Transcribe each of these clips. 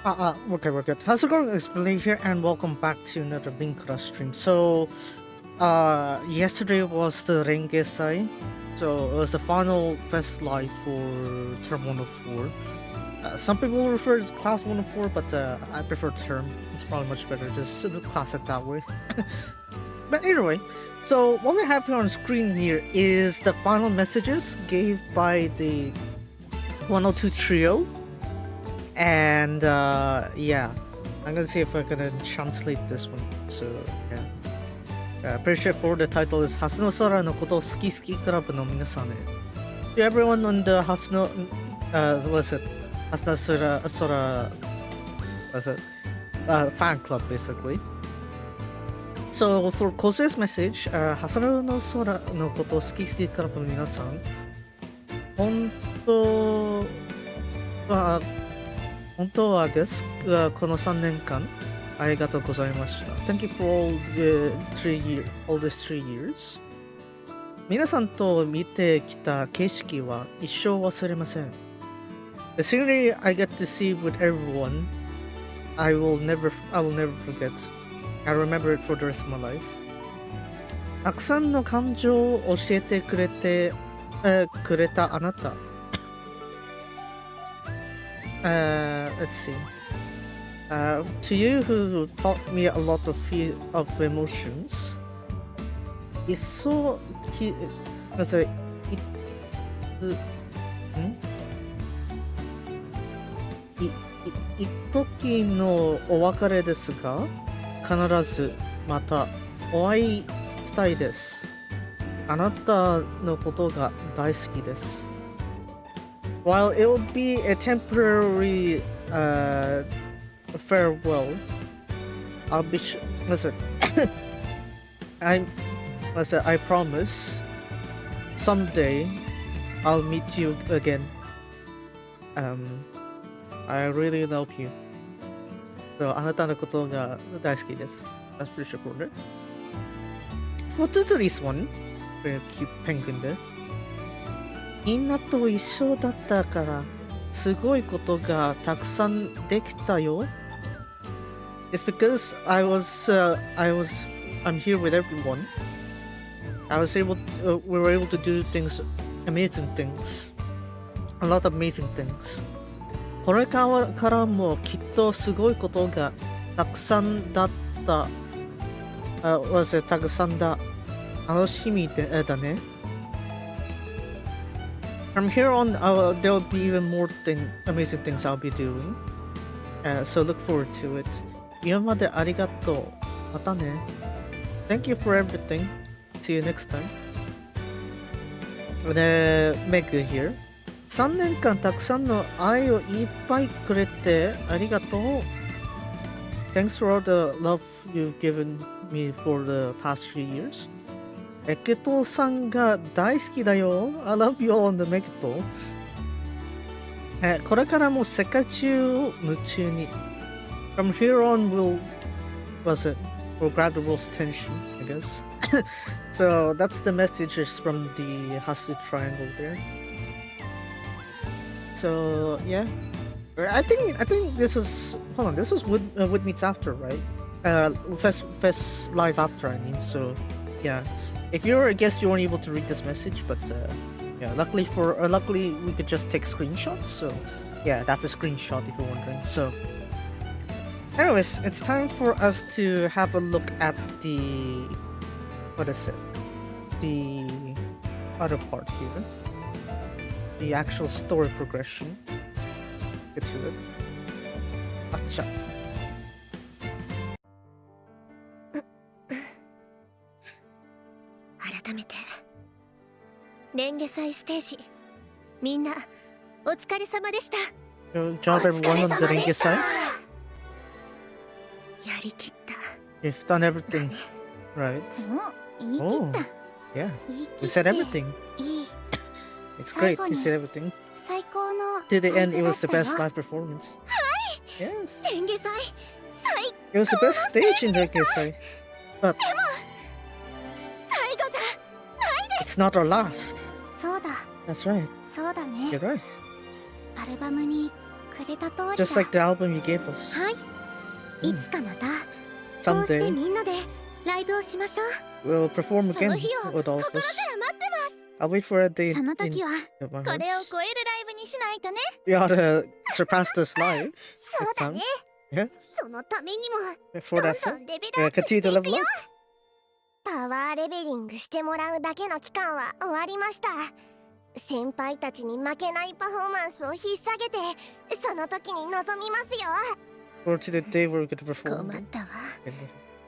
Okay, we're good. How's it going? Explain here, and welcome back to another Linkura stream. Yesterday was the Rengesai, so it was the final fest live for Term 104. Some people refer to Class 104, but I prefer Term. It's probably much better, just class it that way. But anyway, so what we have here on screen here is the final messages gave by the 102 trio. And yeah, I'm gonna see if I can translate this one. So yeah, pretty straightforward. The title is Hasuno Sora no Koto Suki Suki Club no Minasan. To everyone on the Hasuno, what's it? Hasuno Sora, what's it? Fan club basically. So for Kose's message, Hasuno no Sora no Koto Suki Suki Club no Minasan. Honto, 本当はこの3年間ありがとうございました。Thank you for all these 3 years. 皆さんと見てきた景色は一生忘れません。The scenery I get to see with everyone, I will never forget. I remember it for the rest of my life. たくさんの感情を教えてくれたあなた。Let's see. To you who taught me a lot of emotions, let's say, 一時のお別れですが、必ずまたお会いしたいです。あなたのことが大好きです。While it will be a temporary farewell, I'll be listen. I promise someday I'll meet you again. I really love you. So あなたのことが大好きです。That's pretty straightforward. For today's one, very cute penguin there. みんなと一緒だったからすごいことがたくさんできたよ。It's because I'm here with everyone. We were able to do amazing things. A lot of amazing things. これからもきっとすごいことがたくさんだった。たくさんだ。楽しみだね。From here on, there will be even more amazing things I'll be doing. So look forward to it. 今までありがとう。またね。Thank you for everything. See you next time. Meg here. 3年間たくさんの愛をいっぱいくれてありがとう。Thanks for all the love you've given me for the past 3 years. メケトさんが大好きだよ。I love you all on the メケト。これからも世界中を夢中に。From here on, we'll grab the world's attention, I guess. So that's the messages from the Hasu Triangle there. So yeah, I think this is this was Wood Meets After, right? Fest live after, I mean. So yeah. If you're a guest, you weren't able to read this message, but yeah, luckily we could just take screenshots. So yeah, that's a screenshot if you're wondering. So anyways, it's time for us to have a look at the other part here, the actual story progression. Get to it. Acha. 改めてレンゲ祭ステージみんなお疲れ様でした。 Good job everyone on the Rengesai. やりきった。 You've done everything right. 言い切った。 Yeah, you said everything. いい。 It's great. You said everything. 最高の To the end, it was the best live performance. はい。 Yes. レンゲ祭最 It was the best stage in the Rengesai. But 最後じゃないです。 it's not our last. そうだ。 That's right. そうだね。 You're right. アルバムにくれた通りだ。 Just like the album you gave us. はい、いつかまたこうして Someday みんなでライブをしましょう。 we'll perform そ again の日を with all 心 of か us. ら待ってます。 I'll wait for a day その in 時は my これを hearts. 超えるライブにしないとね。 We ought to surpass this live そう next だ time. ね。 Yeah, そのためにも for どん that ど sake. んレベルア Yeah, ップしてい continue to く level よ。 up. パワーレベリングしてもらうだけの期間は終わりました。先輩たちに負けないパフォーマンスを引っ提げてその時に臨みますよ。 Or to the day we're going to 困 perform. ったわ。 again.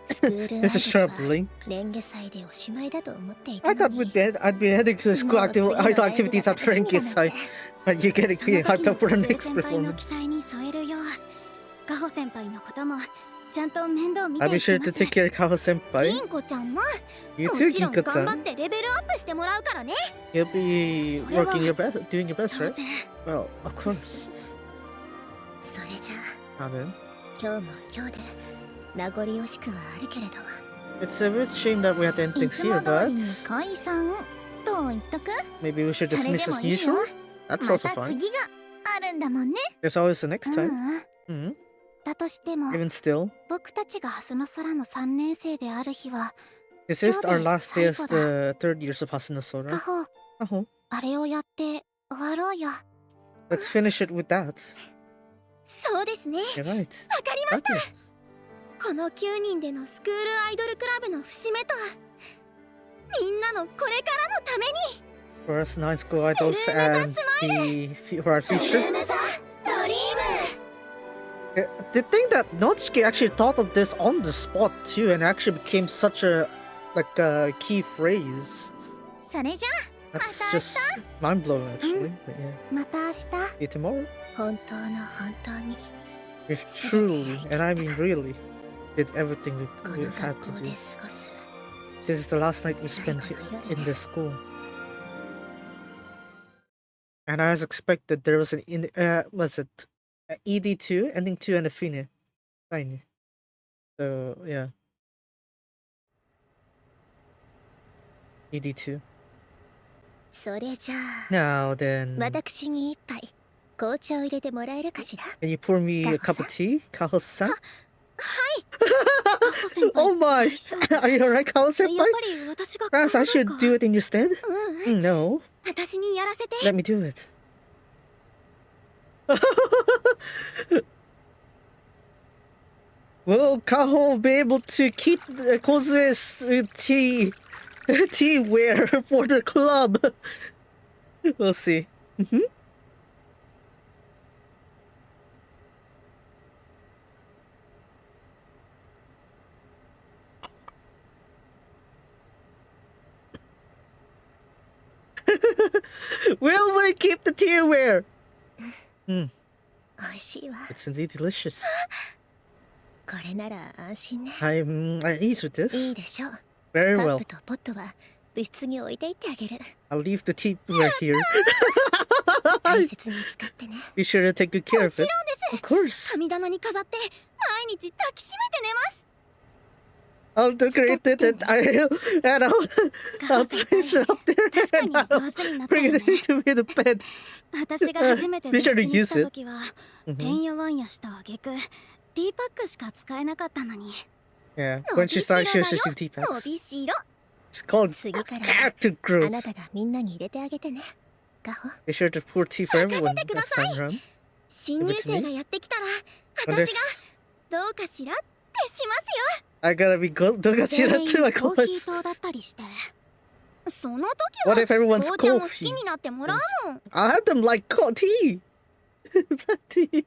スクールアイ This is ドル sharp は link. レンゲ祭でおしまいだと思ってい I たの thought に。 I'd be heading to the school もう次のライブが activities at 楽しみだ Frankie's なん side. て。 But you're getting その hyped 時 up for the に next 先輩の performance. 期待に添えるようカホ先輩のこともちゃんと面倒見 I'll て be いき sure ま to す。 take care of Kaho 銀 senpai. 子ちゃんも You も too, ちろん頑張っ Ginko-san. てレベルアップしてもらうからね。 You'll be それは working your best, doing your best, 当 right? 然。 Well, of course. それじゃあ Now then, 今日も今日で名残惜しくはあるけれど it's a bit shame that we have to end い things つ here, も通 but りに解散と言っとく。 maybe we should それ dismiss でも as いいよ。 usual. That's ま also た fine. 次があるんだもんね。 There's always the next う time. ん。 Hmm. だとしても Even still, 僕たちが蓮の空の3年生である日は this is our Kyode, last day as 最後だ。 the third years of Hasuna カ Sora. ホ Oh, あれをやって終わろうよ。 let's finish it with that. そうですね。 You're right. わかりました。 Okay. この9人でのスクールアイドルクラブの節目とみんなのこれからのために For us nine school idols and for our ド future. リームさドリーム。 The thing that Notsuke actually thought of this on the spot too, and actually became such a key phrase. それじゃ That's just mind blowing, actually. But yeah, あまた明日 see you tomorrow. 本当の本当に We've truly, and I mean really, did everything こ we の had 学 to 校 do. で過ごす。 This is the last night we spent in this school. And as expected, there was an was it ED2, ending 2, and a fine. So yeah, ED2. それじゃあ Now then, 私に一杯紅茶を入れてもらえるかしら。 can you pour me a cup of tea, Kaho-san? カホ先輩 Oh my! 大丈夫 Are you alright, やっ Kaho-senpai? ぱり私が Perhaps I should do it in your stead? うん No, 私にやらせて。 let me do it. Will Kaho be able to keep Kozue's tea wear for the club? We'll see. Will we keep the tea wear? 美味しいわ。 It's indeed delicious. これなら安心ね。 I'm at ease with いい this. でしょう。 Very カッ well. プとポットは部室に置いていってあげる。 I'll leave the tea wear here. 大切に使ってね。 Be sure to take good care of it. もちろんです。 Of course. 神棚に飾って毎日抱きしめて寝ます。 I'll decorate it and I'll place it up there 確か and に上手にな I'll ったよ bring ね it。into me the bed. 私が初めて Be 部 sure 室 to に来 use た it. 時はてんやわんやした挙句ティーパックしか使えなかったのに。 Yeah, when she started, she was using tea 伸 packs. びしろ。 It's called 次から character あ growth. なたがみんなに入れてあげてね。ガホ。 Be sure to pour tea for everyone this time around. 新入生がやってきたら And 私 this, がどうかしらってしますよ。 I gotta be Dogashira too, I コーヒ guess. ー糖だったりして。その時 What は if everyone's 紅茶も好き coffee? になってもらうもん。 I'll have them like tea. Black tea.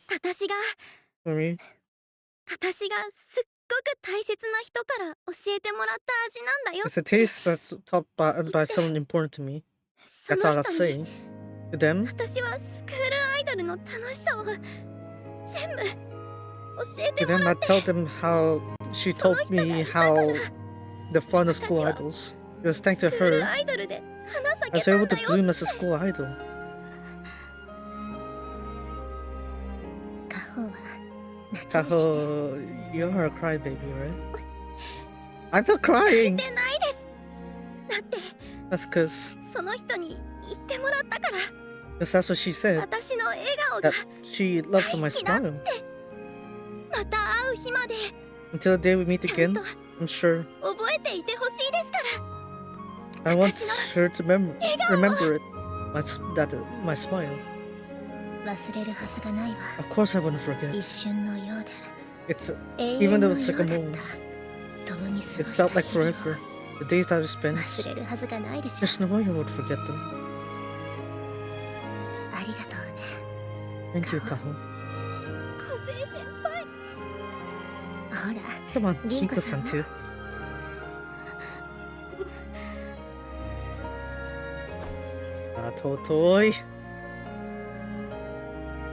私が For me. すっごく大切な人から教えてもらった味なんだよ。 It's a taste that's taught by someone important to me. そ That's all の I'd 人に say. To them, 私はスクールアイドルの楽しさを全部教えて to も them, ら I って。 tell them how she told me how the fun of school idols. It was thanks to スクール her アイドルで花咲 I け was た able ん to だよ。 bloom as a school idol. カホは泣き虫。 Kaho, you're a crybaby, right? I'm not crying. てないです。だって That's because その人に言ってもらったから。Because that's what she said. 私の笑顔が That she loved my smile. また会う日まで Until the day we meet ちゃん again, と I'm sure 覚えていてほしいですから I want her to remember it. My smile. 忘れるはずがないわ Of course I wouldn't forget. 一瞬のようで It's 永 even 遠 though の it's よ like う a だっ moment. た共に過 It ごした felt like 日々を forever. The days that we spent. 忘れるはずがないでしょ There's no way I would forget them. ありがとうね Thank you, Kaho. 小生先輩ほら Come on, Ginko-san Ginko-san too. Totoi.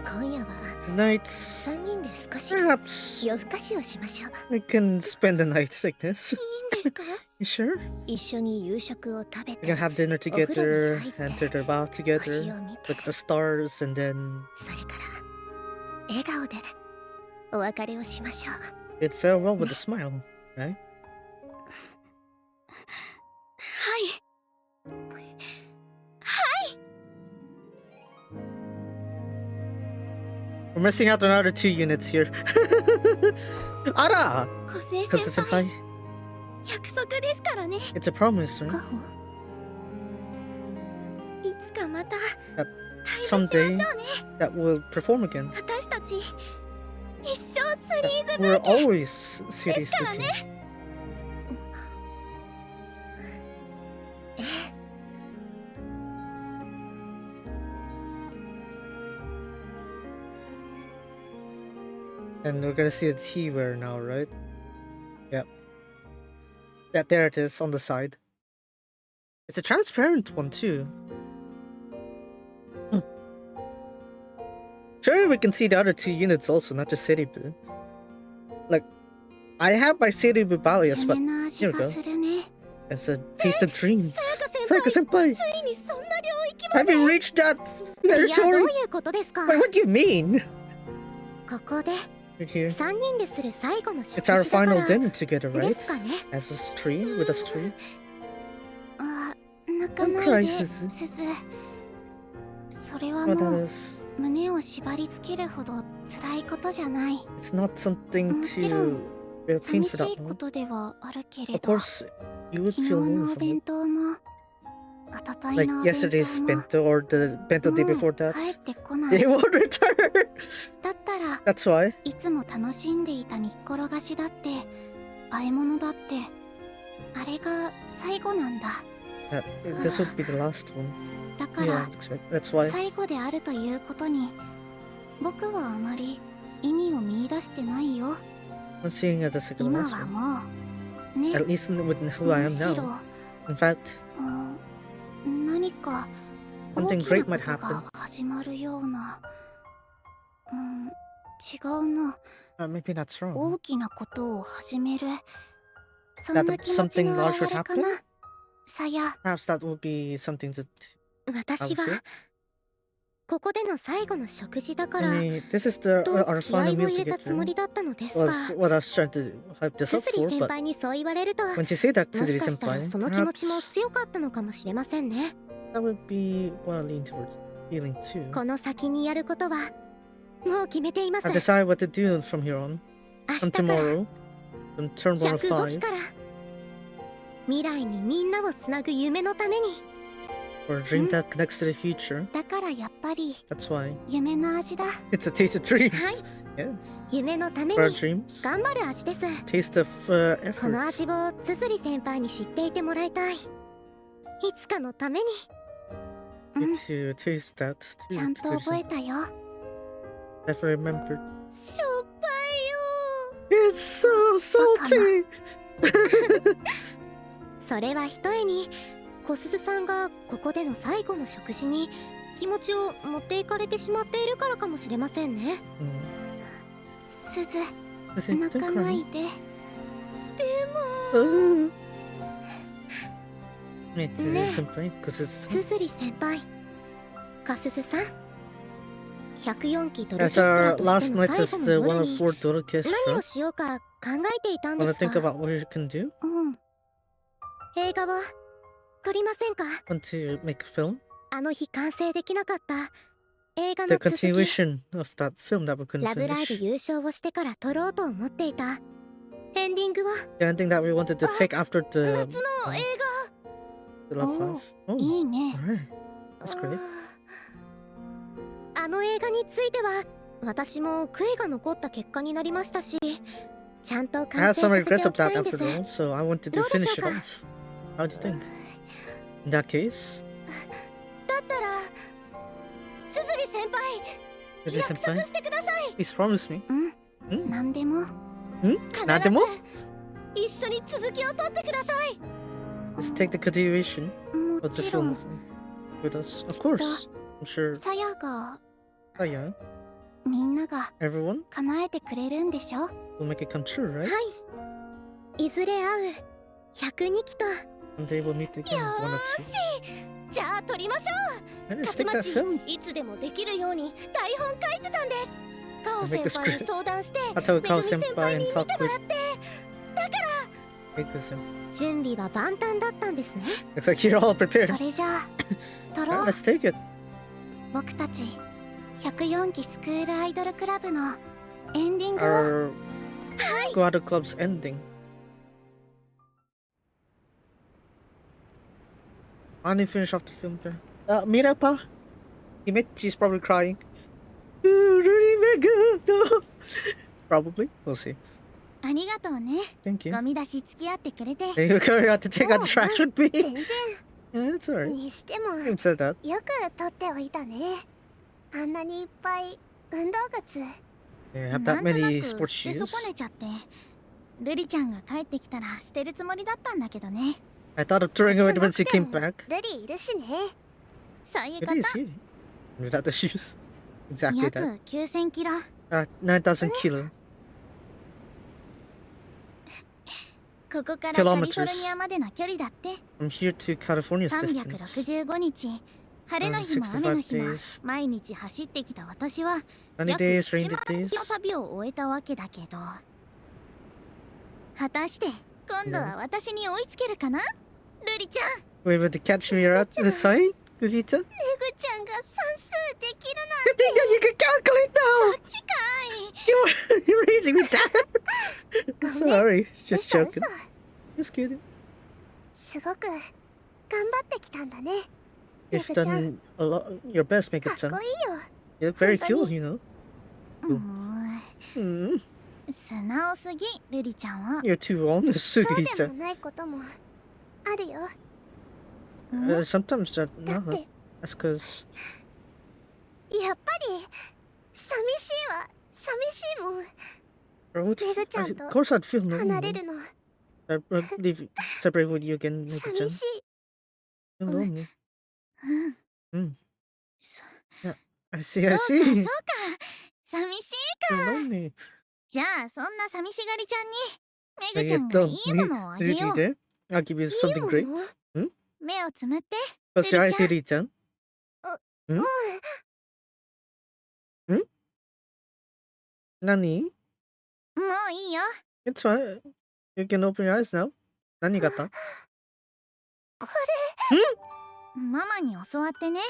今夜は Night. 3人で少し Perhaps 夜更かしをしましょう we can spend the night like this. いいんですか You sure? 一緒に夕食を食べ We て can have dinner together, enter the bath 星 together, を見て look at the stars, and then それから笑顔でお別れをしましょう bid farewell with a smile, right? はい We're missing out on another 2 units here. Ara! 小生 Because 先輩 senpai, 約束ですからね it's a promise, カ right? ホいつかまた That ライブしましょう someday ね that we'll perform again. 私たち一生スリーズ We're always series ですからね looking. え And we're gonna see a T-wear now, right? Yep. Yeah, there it is on the side. It's a transparent one too. Hmm. Sure, we can see the other 2 units also, not just Seribu. Like, I have my Seribu Balias, but 夢の味 here we が go. するね It's a taste of dreams. Sayaka Sayaka-senpai, ついにそんな領域ま have で you reached that いやどう territory? いうことですか Wait, what do you mean? ここで Right here. 3人でする最後の食 It's our 事だか final ら dinner together, で right? すかね As a tree, with us tree. あ泣か Don't な cry, いで Suzu. すずそれは What も that う is. 胸を縛り付けるほど辛いことじゃない It's not something もちろん to bear 寂 pain し for い that こ one. とではあるけれ Of ど course, you would 昨 feel 日の lonely お from 弁 it. 当もおととい Like のお弁当 yesterday's も bento or the bento day もう before that. 帰ってこな They い won't return! だったら That's why. いつも楽しんでいた煮っころがしだって和え物だってあれが最後なんだ This would be the last one. だか Yeah, ら I'd expect. That's why. 最後であるということに僕はあまり意味を見出してないよ I'm seeing it as the second 今 last は one. もうね At least with who I む am しろ now. In fact, 何か something 大き great な might こと happen. が始まるような違うな Maybe that's wrong. 大きなことを始めるそん That な気持ち something の large 表 would れか happen? なさや Perhaps that would be something that 私 I would は feel. ここでの最後の食事だか I ら mean, this is と our 気合 final を meal 入れたつも together. りだったのですが Was what I was trying to hype this す up すり for, 先 but 輩にそう言われると when you say that to も the しかしたら senpai, その気持ちも perhaps 強かったのかもしれませんね that would be what I lean towards feeling too. この先にやることはもう決めています I 明 decide what to do from here on. 日 From から tomorrow, from turn 105期 105, から未来にみんなをつなぐ夢のために or a dream that connects to the future. だからやっぱり That's why 夢の味だ it's a taste of dreams. Hi. Yes, 夢のため for our に dreams. 頑張る味です Taste of この effort. 味をつづり先輩に知っていてもらいたいいつかのために You to taste that ちゃ too. んと覚えたよ Never remembered. しょっぱい It's so salty. それはひとえに小鈴さんがここでの最後の食事に気持ちを持っていかれてしまっているからかもしれませんね すず Listen, 泣 don't かない cry. で Oh. It's Ne. simple because つ it's づり先輩小鈴さん104期ドルキャ as ストラ our と last しての night 最 is 後の the 夜 one of に four Doodle Kiss. 何をしようか考えていたんで Wanna す think が about what you can do? うん映画を撮りませんか Want to make a film? あの日完成できなかった映画 The の続き continuation of that film that we couldn't ラブライブ finish. 優勝をしてから撮ろうと思っていたエンディングは The ending that we wanted to take after the 夏の映 the Love Life. Oh, いいね。 alright. That's 画 great. あの映画については私も悔いが残った結果になりましたしちゃんと I 完 had 成 some させて regrets お of きた that いんで after す all, so I wanted to どうでしょ finish う it か off. How do you think? In that case, だったらつづり先輩 Did you 約束 senpai? してください Please promise me. なんでも。必なんでもず一緒に続きを撮ってください Just take the continuation も of the ちろ film ん。 with us. Of course. I'm sure. さやが Oh yeah. みんなが Everyone 叶えてくれるんでしょ。 will make it come true, right? いずれ会う102期と Someday we'll meet again. よ One or ー two. しじゃあ撮りましょう And let's 勝 take that 町 film. いつでもできるように台本書いてたんですカオ Make the 先輩に script. 相談して I'll tell めぐ Kao み先 senpai 輩 and に見 talk ても with らって Make this him. 準備は万端だったんですね Looks like you're all prepared. それじゃあ撮ろ Alright, う。 let's take it. 僕たち104期スクールアイドルクラブのエンディングを。 Our Squad Club's ending. Finally finish off the film there. Mirapa? Himechi's probably crying. No. Probably. We'll see. ありがとうね。 Thank you. ゴミ出し付き合ってくれて。 You're going to have to take out the trash with me. 全然 Yeah, it's alright. にしても You said that. よく撮っておいたねあんなにいっぱい運動靴 Yeah, have な that んとな many く sports 捨て shoes. 損ねちゃって。ルリちゃんが帰ってきたら捨てるつもりだったんだけどね。 I thought of throwing away 靴 when な she くて came も back. ルリいるしねそういう It こ is と。 here. Without the shoes. Exactly 約 that. 9000キロ。 9,000 kilo. ここからカリフォル Kilometers. ニアまでの距離だって From here to California's distance. 365日。晴れの日も雨の日も365 days. 毎日走ってきた私は Sunny 約 days, 1 rainy 万キロ days. 旅を終えたわけだけど、果たして今度は私に追いつけるかな、ルリちゃん。 Were you able to catch me at the sign, Gurita? めぐちゃんが算数できる Good thing that you can calculate そ now! っちかい。 You're raising me down! Sorry, なん just 嘘 joking. 嘘 Just kidding. すごく頑張ってきたんだね You've done a lot, your best, かっ Make-it-san. こいいよ You're very 本当 cool, に you know. もう素直すぎ、ルリちゃんは。 You're too honest, そうで Sugita. もないこともあるよ Sometimes that, だっ no, て that's because やっぱり寂しいわ寂しいもん of course I'd feel 離れ lonely. るの I'd leave separate with you again, 寂 Make-it-san. しい Feel lonely. うん。 Mm. そ I そう see, か I そう see. か。寂しい You're か。 lonely. じゃあそんな寂しがりちゃんに I メグちゃ get んが done. いいものをあげ Really よう。 there? I'll give you いい something も great. の目をつむって。 Close your eyes, Siri-chan. Iri-chan. Nani? もういいよ。 It's fine. You can open your eyes now. Nani gata? ママに教わってね。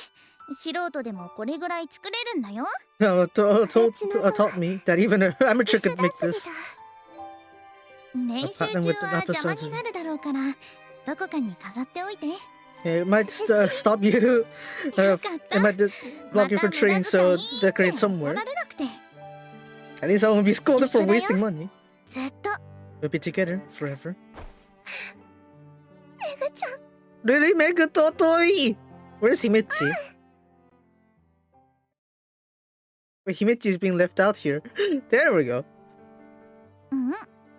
素人でもこれぐらい作れるんだよ。No, taught me that even an amateur 薄 could ら make すぎ this. 練習 Platinum 中 with the は lapis 邪魔になるだろうから、どこかに飾っておいて。 Yeah, it might stop you. よかっ It た。 might block you from trading, so decorate 怒 somewhere. られなくて。 At least I won't be scolded for 一緒だよ。 wasting money. ずっと。 We'll be together forever. めぐちゃん Really, Mega Totoi? Where's Himechi? Wait, Himechi's being left out here. There we go. うん。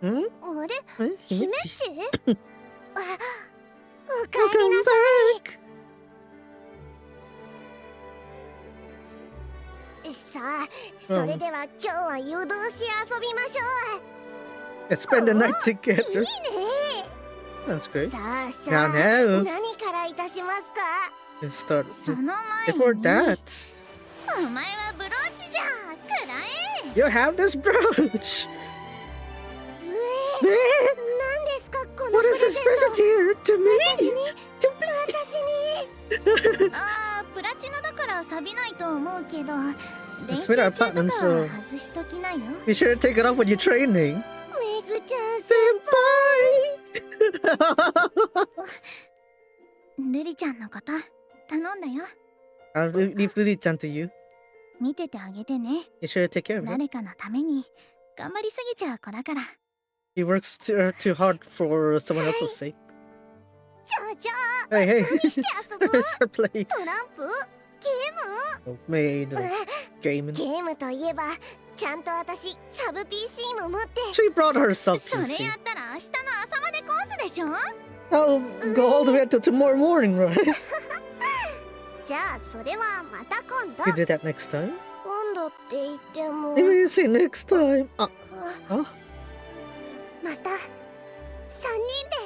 Hmm? あれ Eh, 姫っ Himechi? ちあおかえり Welcome なさ back! いさあそれでは今日は夜通し遊びましょ Let's spend the night う together. いいね That's great. さあ Now, さあ now, 何からいたしますか let's start. その前 Before に。 that, お前はブローチじゃん。くらえ。 you have this brooch. え Eh, 何ですかこの What is this present here to 私 me? に To me? 私にああ、プら錆びないと思うけど、練 It's 習 made 中 out と of か platinum, は so 外しときなよ。 you should take it off when you're training. めぐちゃん先輩。ルリちゃんのこと頼んだよ。 I'll leave Lily-chan to you. 見ててあげてね。 You should take care of it. 誰かのために頑張りすぎちゃう子だから。 He works too hard for someone else's sake. じゃあじゃあ Hey, hey. 何して遊ぶ？ Start playing. トランプ？ゲーム？ Made gaming. ゲームといえばちゃんと私サブ PC も持って。 She brought herself それ PC. やったら明日の朝までコースでしょ？ I'll go all the way until tomorrow morning, right? じゃあそれはまた今度。 You do that next time? 今度って言っても Maybe you say next time. Huh? また3人で。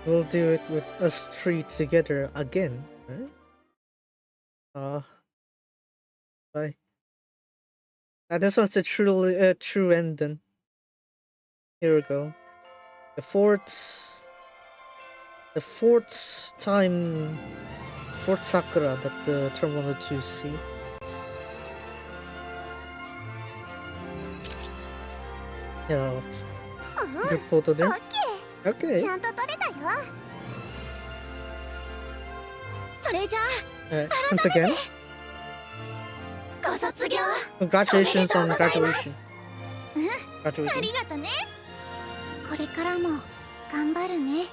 We'll do it with us three together again, right? Bye. This was a true ending. Here we go. The fourth time, fourth Sakura that the term wanted to see. Yeah, good photo there. オッケ Okay. ー。ちゃんと撮れたよ。それじゃあ Once again, ご卒業 congratulations on graduation. あ Graduation. りがとね。これからも頑張るね。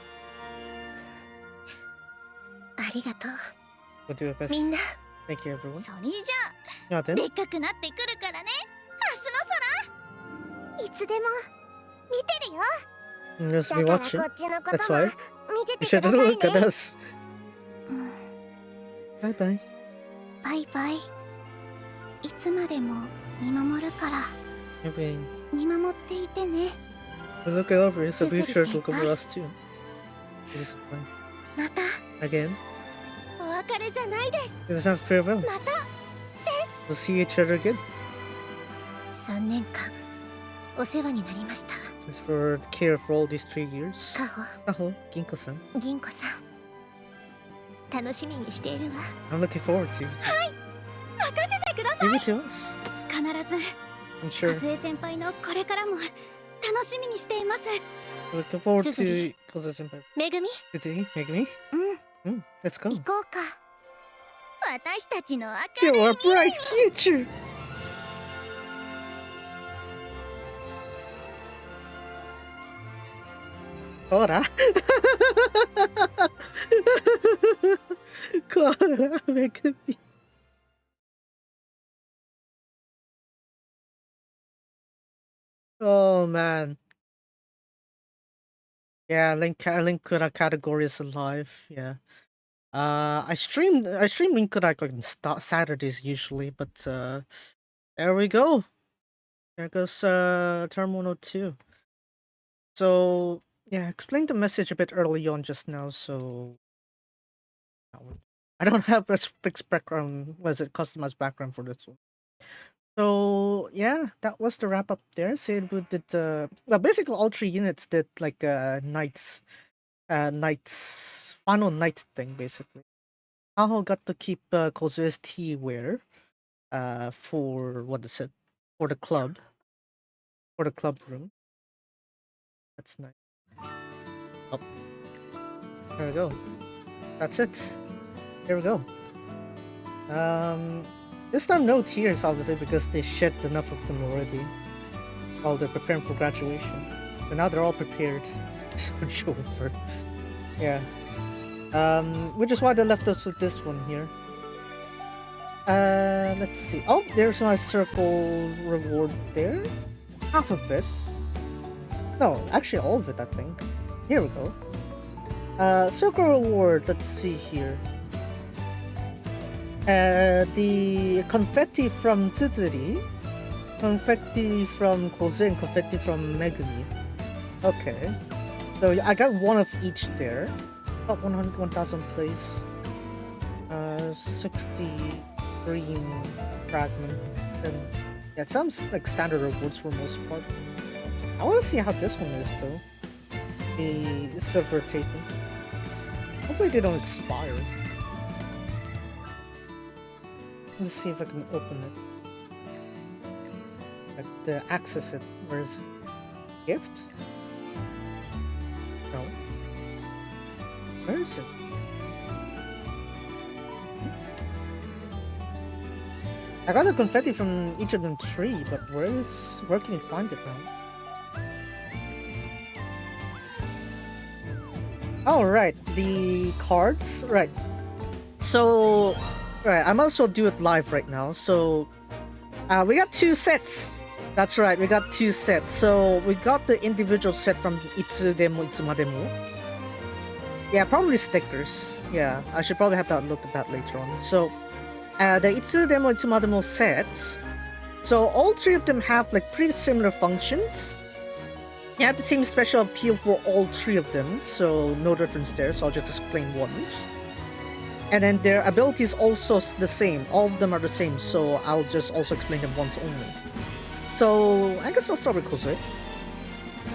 ありがとう。 We'll do our best. みんな Thank you, everyone. それじゃ Yeah, あ then. でっかくなってくるからね。明日の空いつでも見てるよ。 Just だ be から watching. こっちのこ That's とも why. 見て You て should ください look at ね。 us. うん、 Bye bye. バイバイ。いつまでも見守るから Maybe 見守っていてね。 we'll look it over, so be sure to look over Bye. us too. It is fine. また Again, お別れじゃないです。 this is not farewell. また We'll see each other again. 3年間お世話になりました。 Just for the care for all these 3 years. カホ Aho, Ginko-san. 銀子さん楽しみにしているわ。 I'm looking forward to it. 任せてください。 Leave it to us. 必ず I'm sure. 和江先輩のこれからも楽しみにしています。 Looking forward to Tsuzuri. Kozo-senpai. めぐみ、 Tsuzuri, Megumi. うん、 Let's go. 行こうか。私たちの明 To るい our 未来 bright future. Cora. Cora, Megumi. Oh man. Yeah, Linkura category is alive. Yeah. I stream Linkura like on Saturdays usually, but there we go. There goes term 102. So yeah, explained the message a bit early on just now, so I don't have a fixed background, customized background for this one. So yeah, that was the wrap up there. Said we did well, basically all 3 units did like knights final night thing basically. Aho got to keep Kozue's tea wear for what is it? For the club room. That's nice. Oh, there we go. That's it. Here we go. This time no tears, obviously, because they shed enough of them already while they're preparing for graduation. But now they're all prepared. Switch over. Yeah. Which is why they left us with this one here. Let's see. Oh, there's my circle reward there. Half of it. No, actually all of it, I think. Here we go. Circle reward, let's see here. The confetti from Tsutsuri, confetti from Kozu, and confetti from Megumi. Okay. So I got one of each there. About 1,000 plays. 60 green fragment. And yeah, it sounds like standard rewards for most part. I want to see how this one is though. The silver taping. Hopefully they don't expire. Let's see if I can open it. Like the access it. Where is it? Gift? No. Where is it? I got the confetti from each of them three, but where can you find it now? Oh, right, the cards, right. So, right, I might as well do it live right now. So, we got 2 sets. That's right, we got 2 sets. So, we got the individual set from Itsudemo, Itsumademo. Yeah, probably stickers. Yeah, I should probably have to look at that later on. So, the Itsudemo, Itsumademo sets. So, all 3 of them have like pretty similar functions. You have the same special appeal for all 3 of them, so no difference there, so I'll just explain once. And then their abilities also the same, all of them are the same, so I'll just also explain them once only. So I guess I'll start with Kozue.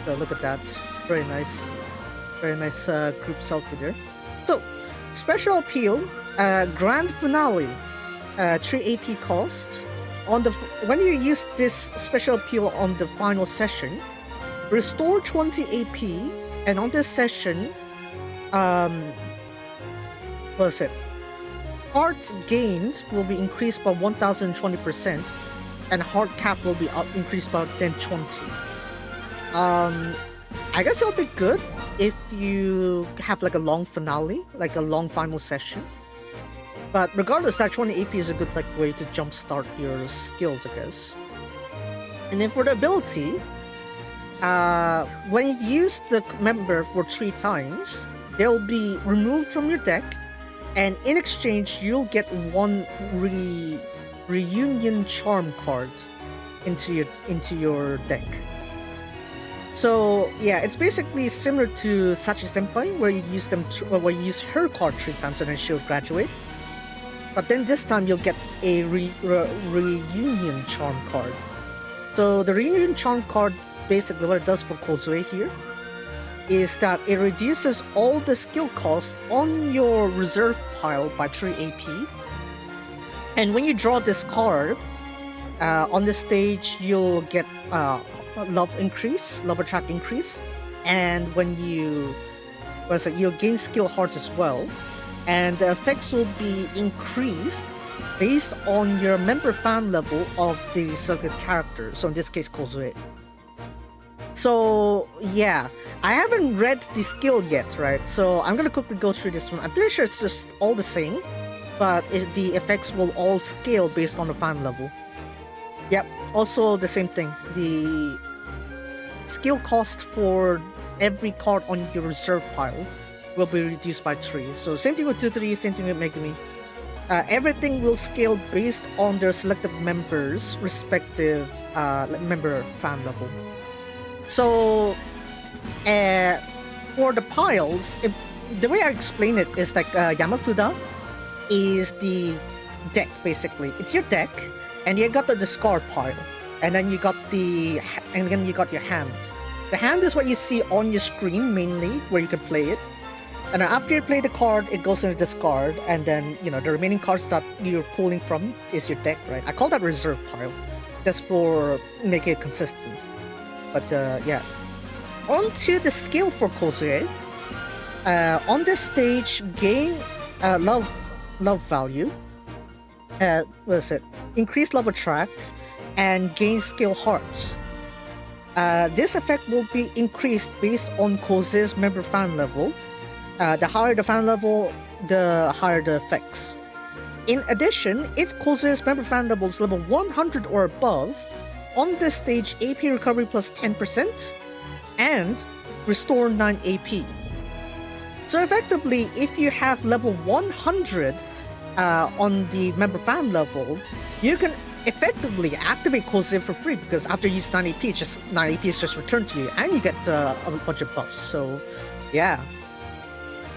So look at that, very nice group selfie there. So, special appeal, Grand Finale, 3 AP cost. When you use this special appeal on the final session, restore 20 AP, and on this session, what is it? Hearts gained will be increased by 1020%, and heart cap will be increased by 1020. I guess it'll be good if you have like a long finale, like a long final session. But regardless, that 20 AP is a good like way to jumpstart your skills, I guess. And then for the ability, when you use the member for 3 times, they'll be removed from your deck, and in exchange, you'll get 1 reunion charm card into your deck. So yeah, it's basically similar to Sachi Senpai, where you use her card 3 times and then she'll graduate. But then this time you'll get a reunion charm card. So the reunion charm card, basically what it does for Kozue here is that it reduces all the skill cost on your reserve pile by 3 AP. And when you draw this card, on this stage you'll get love attract increase, and when you'll gain skill hearts as well, and the effects will be increased based on your member fan level of the selected character, so in this case Kozue. So yeah, I haven't read the skill yet, right? So I'm gonna quickly go through this one. I'm pretty sure it's just all the same, but the effects will all scale based on the fan level. Yep, also the same thing. The skill cost for every card on your reserve pile will be reduced by 3. So same thing with 2-3, same thing with Megumi. Everything will scale based on their selected members' respective member fan level. So, for the piles, the way I explain it is like Yamafuda is the deck, basically. It's your deck, and you got the discard pile, and then you got your hand. The hand is what you see on your screen mainly, where you can play it. And after you play the card, it goes into discard, and then the remaining cards that you're pulling from is your deck, right? I call that reserve pile, just for making it consistent. But yeah, on to the skill for Kozue. On this stage, gain love value. What is it? Increase love attract and gain skill hearts. This effect will be increased based on Kozue's member fan level. The higher the fan level, the higher the effects. In addition, if Kozue's member fan level is level 100 or above, on this stage, AP recovery plus 10% and restore 9 AP. So effectively, if you have level 100 on the member fan level, you can effectively activate Kozue for free, because after you use 9 AP, 9 AP is just returned to you, and you get a bunch of buffs. So yeah.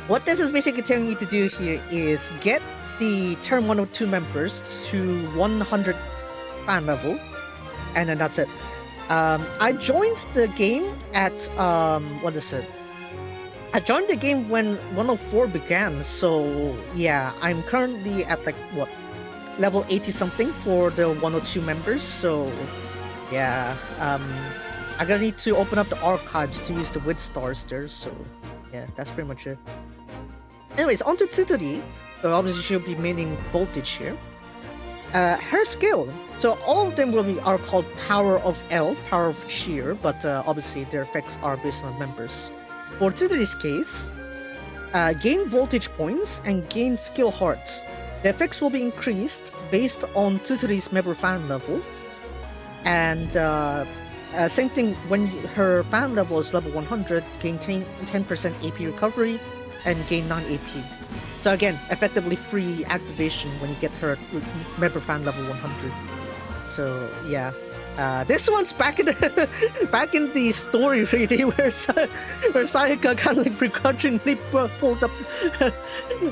What this is basically telling you to do here is get the Term 102 members to 100 fan level, and then that's it. I joined the game at, what is it? I joined the game when 104 began, so yeah, I'm currently at like, what? level 80 something for the 102 members. So yeah, I'm gonna need to open up the archives to use the wit stars there. So yeah, that's pretty much it. Anyways, on to Tsudori. So obviously she'll be meaning voltage here. Her skill. So all of them are called Power of L, Power of Cheer, but obviously their effects are based on members. For Tsudori's case, gain voltage points and gain skill hearts. The effects will be increased based on Tsudori's member fan level. And same thing, when her fan level is level 100, gain 10% AP recovery and gain 9 AP. So again, effectively free activation when you get her member fan level 100. So yeah, this one's back in the story reading where Sayaka kind of like begrudgingly pulled up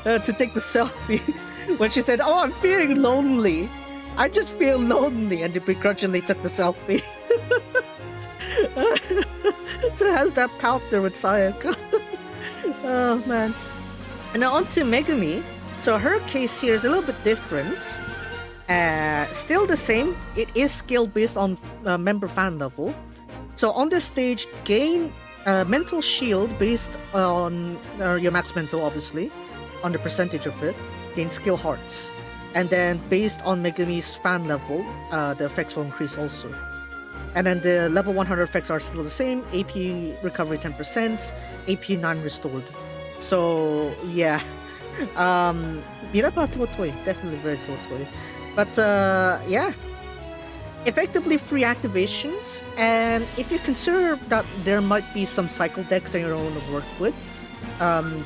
to take the selfie when she said, "Oh, I'm feeling lonely. I just feel lonely," and they begrudgingly took the selfie. So it has that pout there with Sayaka. Oh man. And now on to Megumi. So her case here is a little bit different. Still the same. It is skill based on member fan level. So on this stage, gain mental shield based on your max mental, obviously, on the percentage of it. Gain skill hearts. And then based on Megumi's fan level, the effects will increase also. And then the level 100 effects are still the same. AP recovery 10%, AP 9 restored. So yeah, Mirapa Totoi, definitely very Totoi. But yeah, effectively free activations, and if you consider that there might be some cycle decks that you don't want to work with,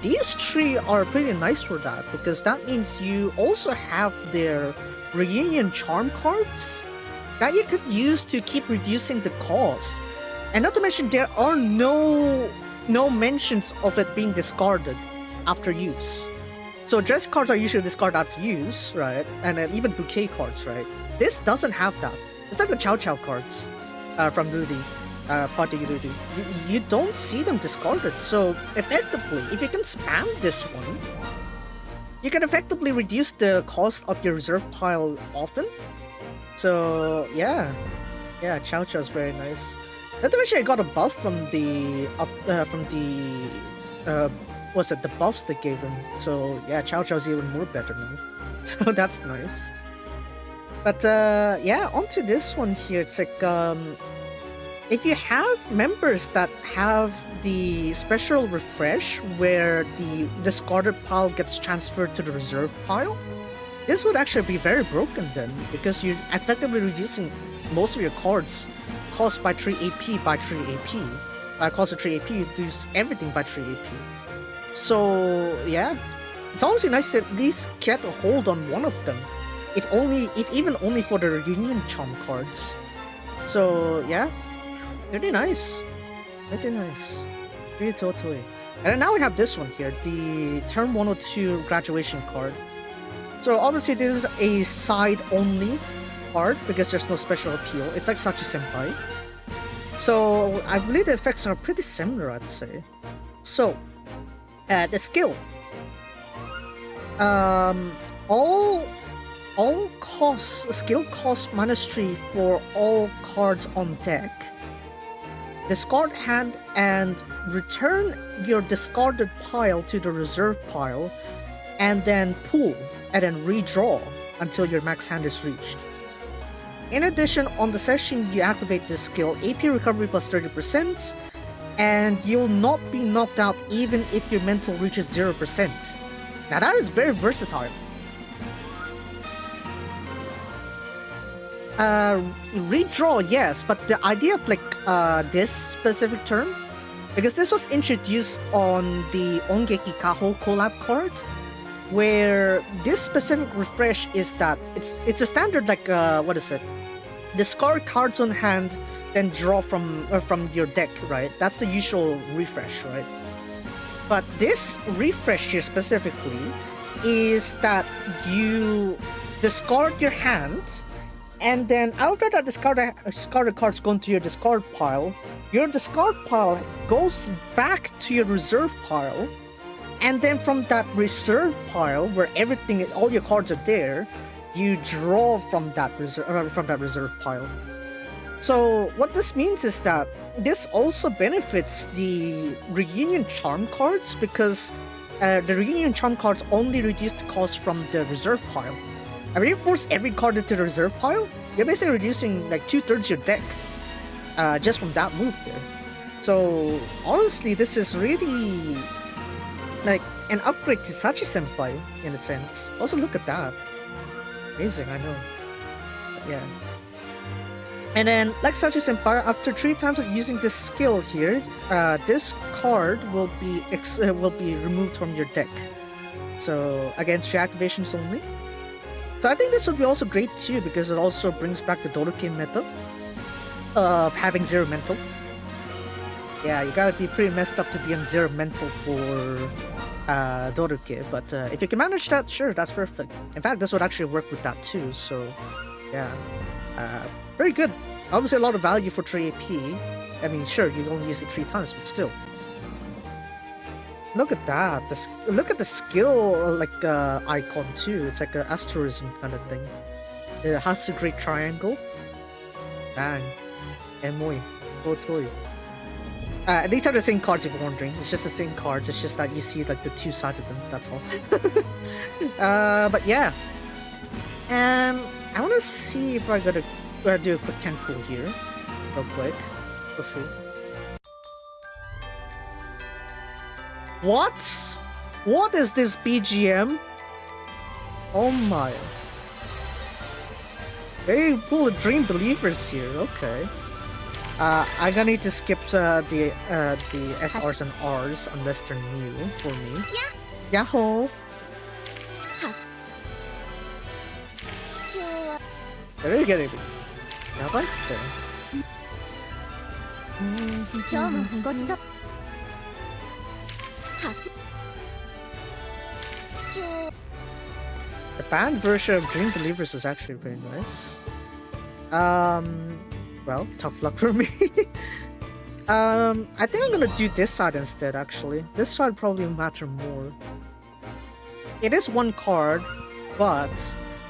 these three are pretty nice for that, because that means you also have their reunion charm cards that you could use to keep reducing the cost. And not to mention, there are no mentions of it being discarded after use. So dress cards are usually discarded after use, right? And then even bouquet cards, right? This doesn't have that. It's like the Chow Chow cards from Rudy, Party Rudy. You don't see them discarded. So effectively, if you can spam this one, you can effectively reduce the cost of your reserve pile often. So yeah, Chow Chow is very nice. Not to mention, I got a buff from the the buffs they gave him. So yeah, Chow Chow's even more better now. So that's nice. But yeah, onto this one here. It's like if you have members that have the special refresh where the discarded pile gets transferred to the reserve pile, this would actually be very broken then, because you're effectively reducing most of your cards cost by 3 AP by 3 AP. Cost of 3 AP, you reduce everything by 3 AP. So yeah, it's honestly nice to at least get a hold on one of them, if even only for the reunion charm cards. So yeah, pretty nice, pretty totally. And now we have this one here, the Term 102 graduation card. So obviously this is a side only card because there's no special appeal. It's like Sachi Senpai. So I believe the effects are pretty similar, I'd say. So the skill. All costs, skill cost -3 for all cards on deck. Discard hand and return your discarded pile to the reserve pile, and then pull and then redraw until your max hand is reached. In addition, on the session you activate this skill, AP recovery plus 30%, and you'll not be knocked out even if your mental reaches 0%. Now that is very versatile. Redraw, yes, but the idea of like this specific term, because this was introduced on the Ongeki Kaho collab card, where this specific refresh is that it's a standard like what is it? Discard cards on hand, then draw from your deck, right? That's the usual refresh, right? But this refresh here specifically is that you discard your hand, and then after that discarded cards go into your discard pile, your discard pile goes back to your reserve pile, and then from that reserve pile where all your cards are there, you draw from that reserve pile. So what this means is that this also benefits the reunion charm cards because the reunion charm cards only reduce the cost from the reserve pile. And when you force every card into the reserve pile, you're basically reducing like 2/3 your deck just from that move there. So honestly, this is really like an upgrade to Sachi Senpai in a sense. Also, look at that. Amazing, I know. But yeah. And then, like Sachi Senpai, after 3 times of using this skill here, this card will be removed from your deck. So against reactivations only. So I think this would be also great too because it also brings back the Dodoke meta of having 0 mental. Yeah, you gotta be pretty messed up to be on 0 mental for Dodoke, but if you can manage that, sure, that's perfect. In fact, this would actually work with that too, so yeah. Very good. Obviously a lot of value for 3 AP. I mean, sure, you only use it 3 times, but still. Look at that. Look at the skill icon too. It's like an asterism kind of thing. It has a great triangle. Bang. Emoi. Otoi. These are the same cards if you're wondering. It's just the same cards. It's just that you see like the 2 sides of them. That's all. But yeah. I want to see if I gotta do a quick Ken pool here, real quick. We'll see. What? What is this BGM? Oh my. They pull the Dream Believers here. Okay. I'm gonna need to skip the SRs and Rs unless they're new for me. Yeah. Yahoo! Very good. Yabai? The banned version of Dream Believers is actually very nice. Well, tough luck for me. I think I'm gonna do this side instead, actually. This side probably matter more. It is 1 card, but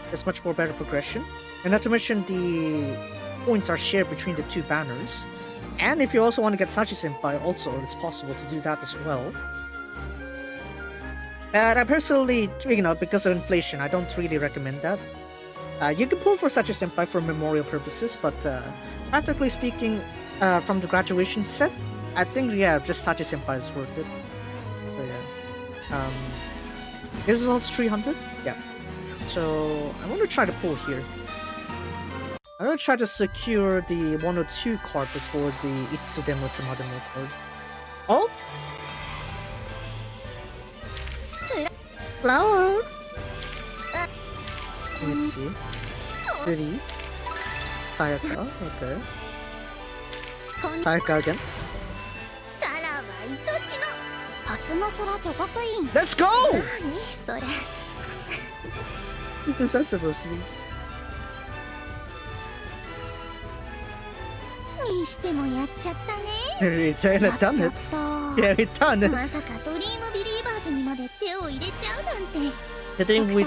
there's much more better progression. And not to mention the points are shared between the 2 banners. And if you also want to get Sachi Senpai, also it's possible to do that as well. And I personally, because of inflation, I don't really recommend that. You can pull for Sachi Senpai for memorial purposes, but practically speaking, from the graduation set, I think, yeah, just Sachi Senpai is worth it. So yeah. This is also 300? Yeah. So I want to try to pull here. I'm gonna try to secure the 102 card before the Itsudemo Itsumademo card. Oh! Flower! Let's see. Pretty. Sayaka, okay. Sayaka again. Let's go! Who's that supposed to be? We done it. Yeah, we done it. I think we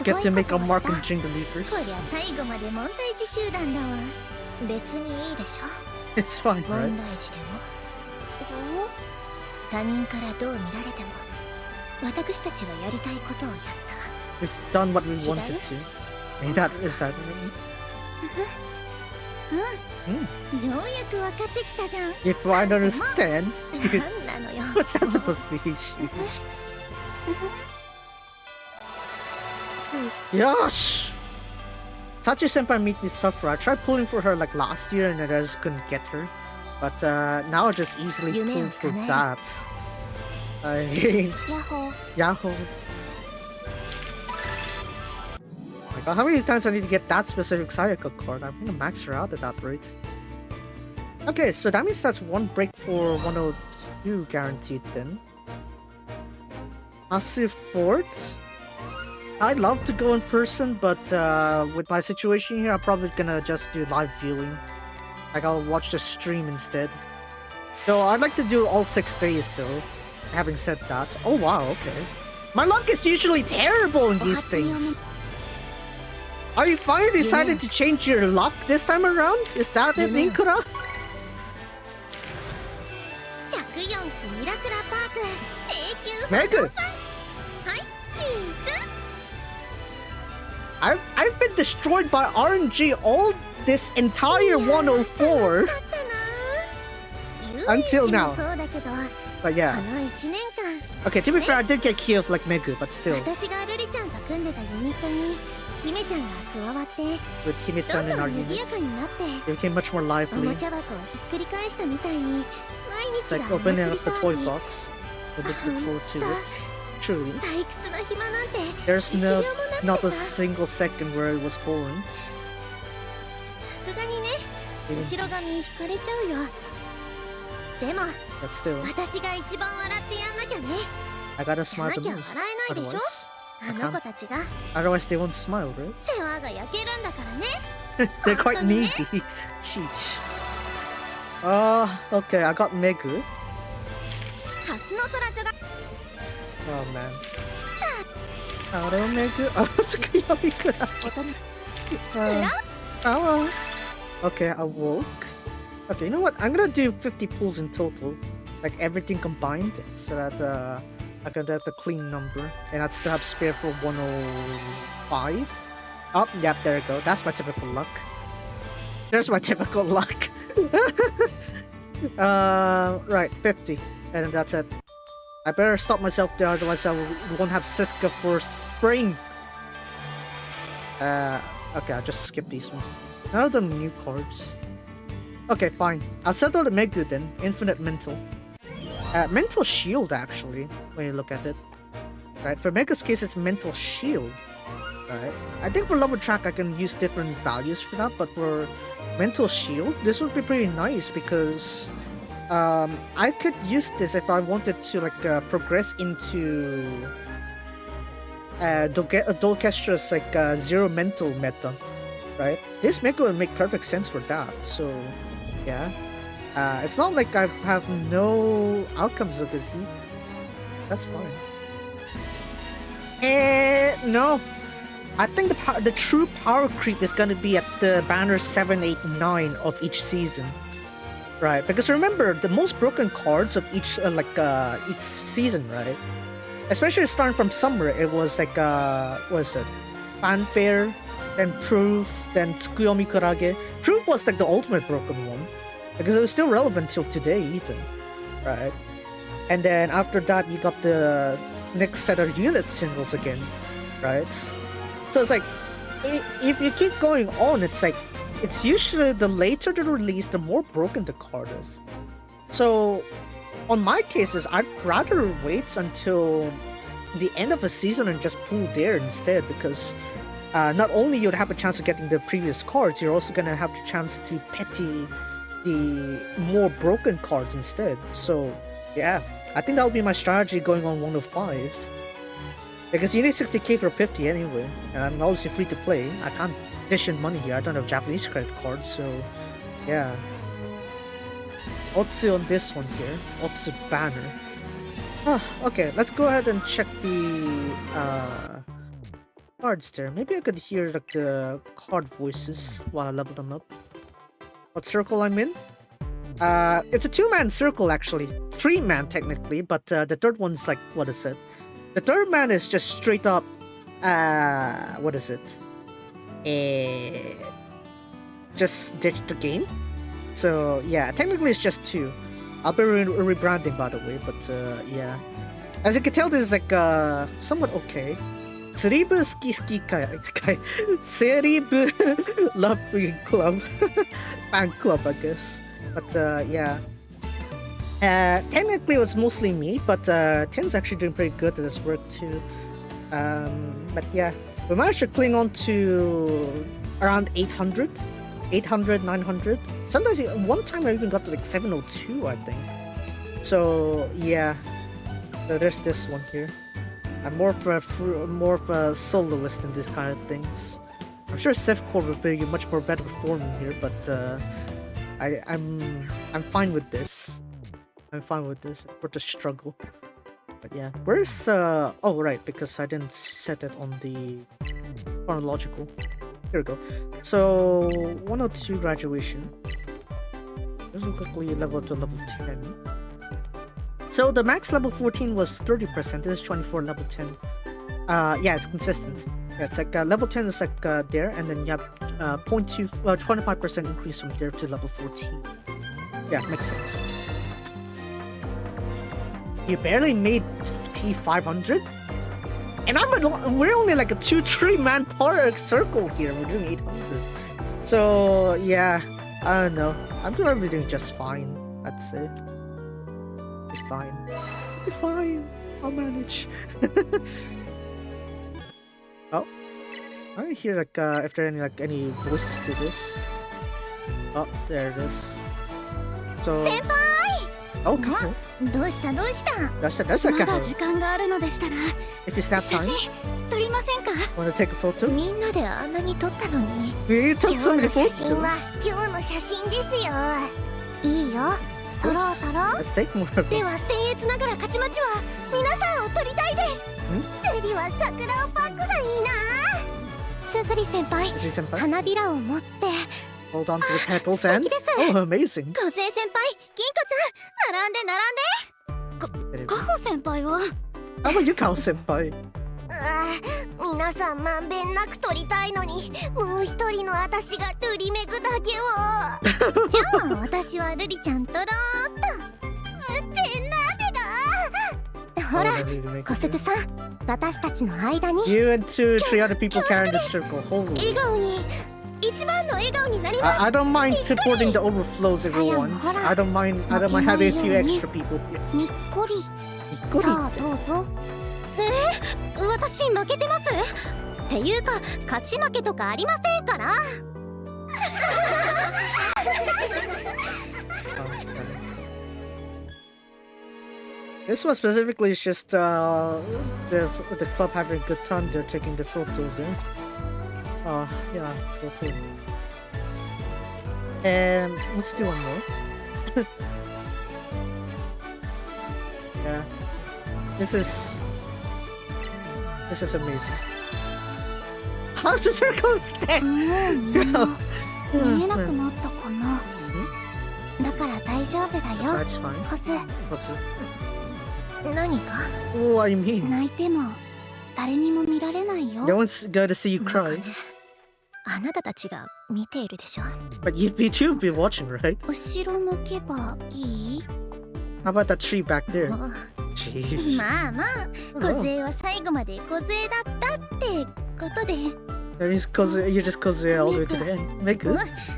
get to make a mark in Dream Believers. It's fine, right? We've done what we wanted to. And that is that. You quite understand? What's that supposed to be? Yosh! Sachi Senpai made me suffer. I tried pulling for her like last year and I just couldn't get her. But now I just easily pulled for that. I mean... Yahoo! My god, how many times I need to get that specific Sayaka card? I'm gonna max her out at that rate. Okay, so that means that's 1 break for 102 guaranteed then. Passive Fort? I'd love to go in person, but with my situation here, I'm probably gonna just do live viewing. Like, I'll watch the stream instead. So I'd like to do all 6 days though, having said that. Oh wow, okay. My luck is usually terrible in these things. Are you finally decided to change your luck this time around? Is that it, Linkura? 104期ミラクラパーク永久 Megu! はいチーズ I've been destroyed by RNG all this entire 104 until now. But yeah. Okay, to be fair, I did get killed like Megu, but still. 私がルリちゃんと組んでたユニットに姫ちゃんが加わって With Hime-chan ど in んど our ん賑や units, かになって it became much more お lively. もちゃ箱をひっくり返したみたいに毎 It's 日 like がお opening 祭り up the toy 騒ぎ box. We look forward to it. Truly. 退屈な暇なんて There's 一秒も not なく a てさ single second where it was boring. さすがにね Even 後ろ髪引かれちゃうよでも But still, 私が一番笑ってやんなきゃね I gotta じゃ smile な the きゃ most. 笑えないでしょ Otherwise, あの子たちが otherwise they won't smile, right? 世話が焼けるんだからね They're quite needy. Sheesh. Okay, I got Megu. ハスの空女が Oh man. Hello, Megu. Oh, Sakura. 大人 Oh. Okay, I woke. Okay, you know what? I'm gonna do 50 pulls in total. Like everything combined. So that I can have the clean number. And I'd still have spare for 105. Oh, yep, there you go. That's my typical luck. There's my typical luck. Right, 50. And that's it. I better stop myself there, otherwise I won't have Siska for spring. Okay, I'll just skip these ones. None of them new cards. Okay, fine. I'll settle the Megu then. Infinite Mental. Mental Shield, actually, when you look at it. Right, for Mega's case, it's Mental Shield. Right. I think for Level Track, I can use different values for that, but for Mental Shield, this would be pretty nice because I could use this if I wanted to like progress into Dolkestra's like zero mental meta, right? This Mega would make perfect sense for that. So yeah, it's not like I have no outcomes of this either. That's fine. No. I think the true power creep is gonna be at the banner 7, 8, 9 of each season, right? Because remember, the most broken cards of each season, right? Especially starting from summer, it was like what is it? Fanfare, then Proof, then Tsukuyomi Kurage. Proof was like the ultimate broken one because it was still relevant till today, even, right? And then after that, you got the next set of unit singles again, right? So it's like, if you keep going on, it's like, it's usually the later the release, the more broken the card is. So, on my cases, I'd rather wait until the end of a season and just pull there instead, because not only you'd have a chance of getting the previous cards, you're also gonna have the chance to petty the more broken cards instead. So, yeah, I think that would be my strategy going on 105. Because you need 60k for 50 anyway, and I'm obviously free to play. I can't dish in money here, I don't have Japanese credit cards, so yeah. Otsu on this one here, Otsu banner. Okay, let's go ahead and check the cards there. Maybe I could hear like the card voices while I level them up. What circle I'm in? It's a 2-man circle actually. 3-man technically, but the third one's like, what is it? The third man is just straight up, what is it? Just ditch the game. So yeah, technically it's just 2. I'll be rebranding by the way, but yeah. As you can tell, this is like somewhat okay. Seribu Ski Kai Seribu Love Club fan club, I guess. But yeah. Technically it was mostly me, but Tin's actually doing pretty good at this work too. But yeah, we managed to cling on to around 800, 900. Sometimes one time I even got to like 702, I think. So yeah, so there's this one here. I'm more of a soloist in this kind of things. I'm sure Sefcore would be much more better performing here, but I'm fine with this. I'm fine with this for the struggle. But yeah, where's oh right, because I didn't set it on the chronological. Here we go. So 102 graduation. This will quickly level to level 10. So the max level 14 was 30%. This is 24 level 10. Yeah, it's consistent. Yeah, it's like level 10 is like there, and then you have 25% increase from there to level 14. Yeah, makes sense. You barely made T500, and we're only like a 2-3 man par circle here. We're doing 800. So yeah, I don't know. I'm probably doing just fine. I'd say. Be fine. Be fine. I'll manage. Oh, I don't hear like if there are any voices to this. Oh, there it is. So. Oh, cool. どうした That's a まだ cool. 時間があるのでしたら If you snap 写 time, 真撮りませんか？ wanna take a photo? みんなであんなに撮ったのに。 We took 今 so 日 many の写真は photos. 今日の写真ですよ。いいよ、撮ろう撮ろう。 Let's take more of で them. は僭越ながら勝ち待ちは皆さんを撮りたいです。次は桜をパックがいいな。すずり先輩、 Did you senpai? 花びらを持って。 Hold on to the petals 素 and 敵です。 oh, amazing. 小生先輩、銀子ちゃん、並んで並んで。カホ先輩は How about you, Kao senpai? 皆さんまんべんなく撮りたいのに、もう一人の私がルリメグだけを。じゃあ私はルリちゃん撮ろうっと。ってなんでだ。ほら、 Oh, I need to make 小 it 鈴さん、私たちの間に You and 3 other people carrying the circle. 笑 Holy. 顔に一番の笑顔になります。 I don't mind supporting the overflows every once. I don't mind having a few extra people here. にっこり。 Good. さあどうぞ。私負けてます？っていうか勝ち負けとかありませんから。This one specifically is just the club having a good time. They're taking the photo there. Yeah, photo. And let's do one more. Yeah, this is amazing. How's the circles there? もうみんな見えなくなったかな。だから大丈夫だ So よ。 that's fine. コズ、 What's it? 何か What do you mean? 泣いても誰にも見られないよ。 No one's going to see you なんか cry. ね、あなたたちが見ているでしょ。 But you'd be too be watching, right? 後ろ向けばいい？ How about that tree back there? もう Jeez. まあまあ、 Oh. 梢は最後まで梢だったってことで。 You just cause all the way to the end. Make it.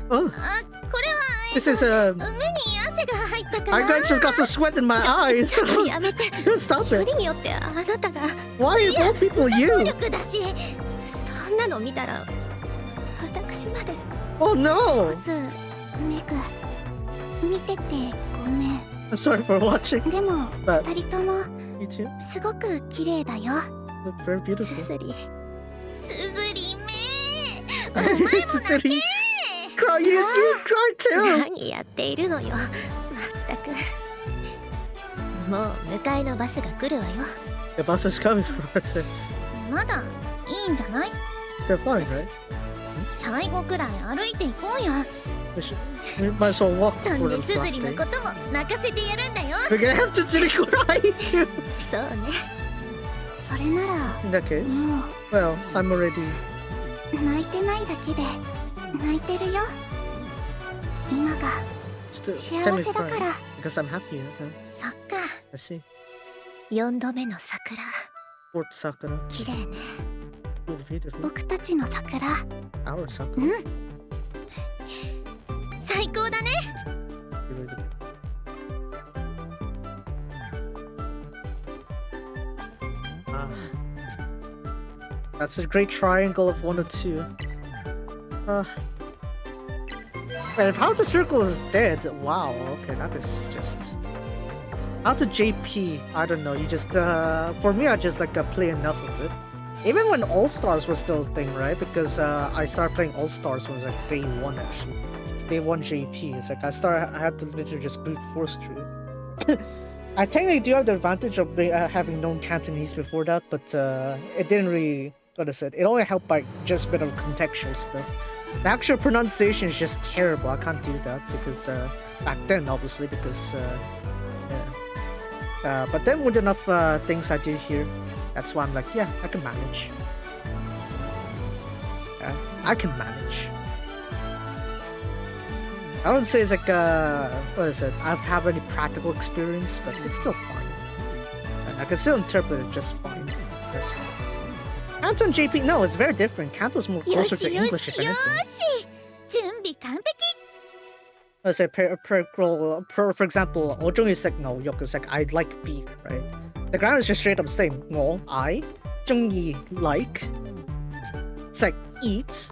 Oh, あ、これは this is 目に汗が入ったか I ら。 just got some sweat in my eyes. ちょっとやめて。 Stop よ it. りによってあなたが Why of all people 能 you? 力だし、そんなの見たら私まで。 Oh no! ボス、メグ、見ててごめん。 I'm sorry for watching. でも But 二人とも you too すごく綺麗だよ。 look very す beautiful. ずり。すずりめ。お前も泣け。 Cry, you cry too. 何やっているのよ。まったく。もう迎えのバスが来るわよ。 The bus is coming for us. まだいいんじゃない？ Still fine, right? 最後くらい歩いていこうよ。 We might as well walk そ for んな the つづ last りの day. ことも泣かせてやるんだよ。 We're gonna have to cry too. そうね。それなら In that case, も well, I'm already. う泣いてないだけで泣いてるよ。今が Still 幸 tell me せだ cry から。 because I'm happy. Huh? そっか。 I see. 4度目の桜。 Fort Sakura. 綺麗ね。 Oh, beautiful. 僕たちの桜。 Our Sakura. うん。最高だね。 That's a great triangle of 1 or 2. Wait, if how the circle is dead, wow, okay, that is just... How to JP, I don't know, you just, for me, I just like play enough of it. Even when All-Stars was still a thing, right? Because I started playing All-Stars was like day 1 actually. Day 1 JP, it's like I had to literally just brute force through it. I technically do have the advantage of having known Cantonese before that, but it didn't really what I said, it only helped by just a bit of contextual stuff. The actual pronunciation is just terrible. I can't do that because back then, obviously, because yeah. But then with enough things I did here, that's why I'm like, yeah, I can manage. I can manage. I wouldn't say it's like what is it? I have any practical experience, but it's still fine. And I can still interpret it just fine. That's fine. Kanto and JP, no, it's very different. Kanto's more closer to English, if anything. 準備完璧 Let's say, for example, 我中意食牛肉 is like, I like beef, right? The grammar is just straight up saying, I 中意 like, it's like, eat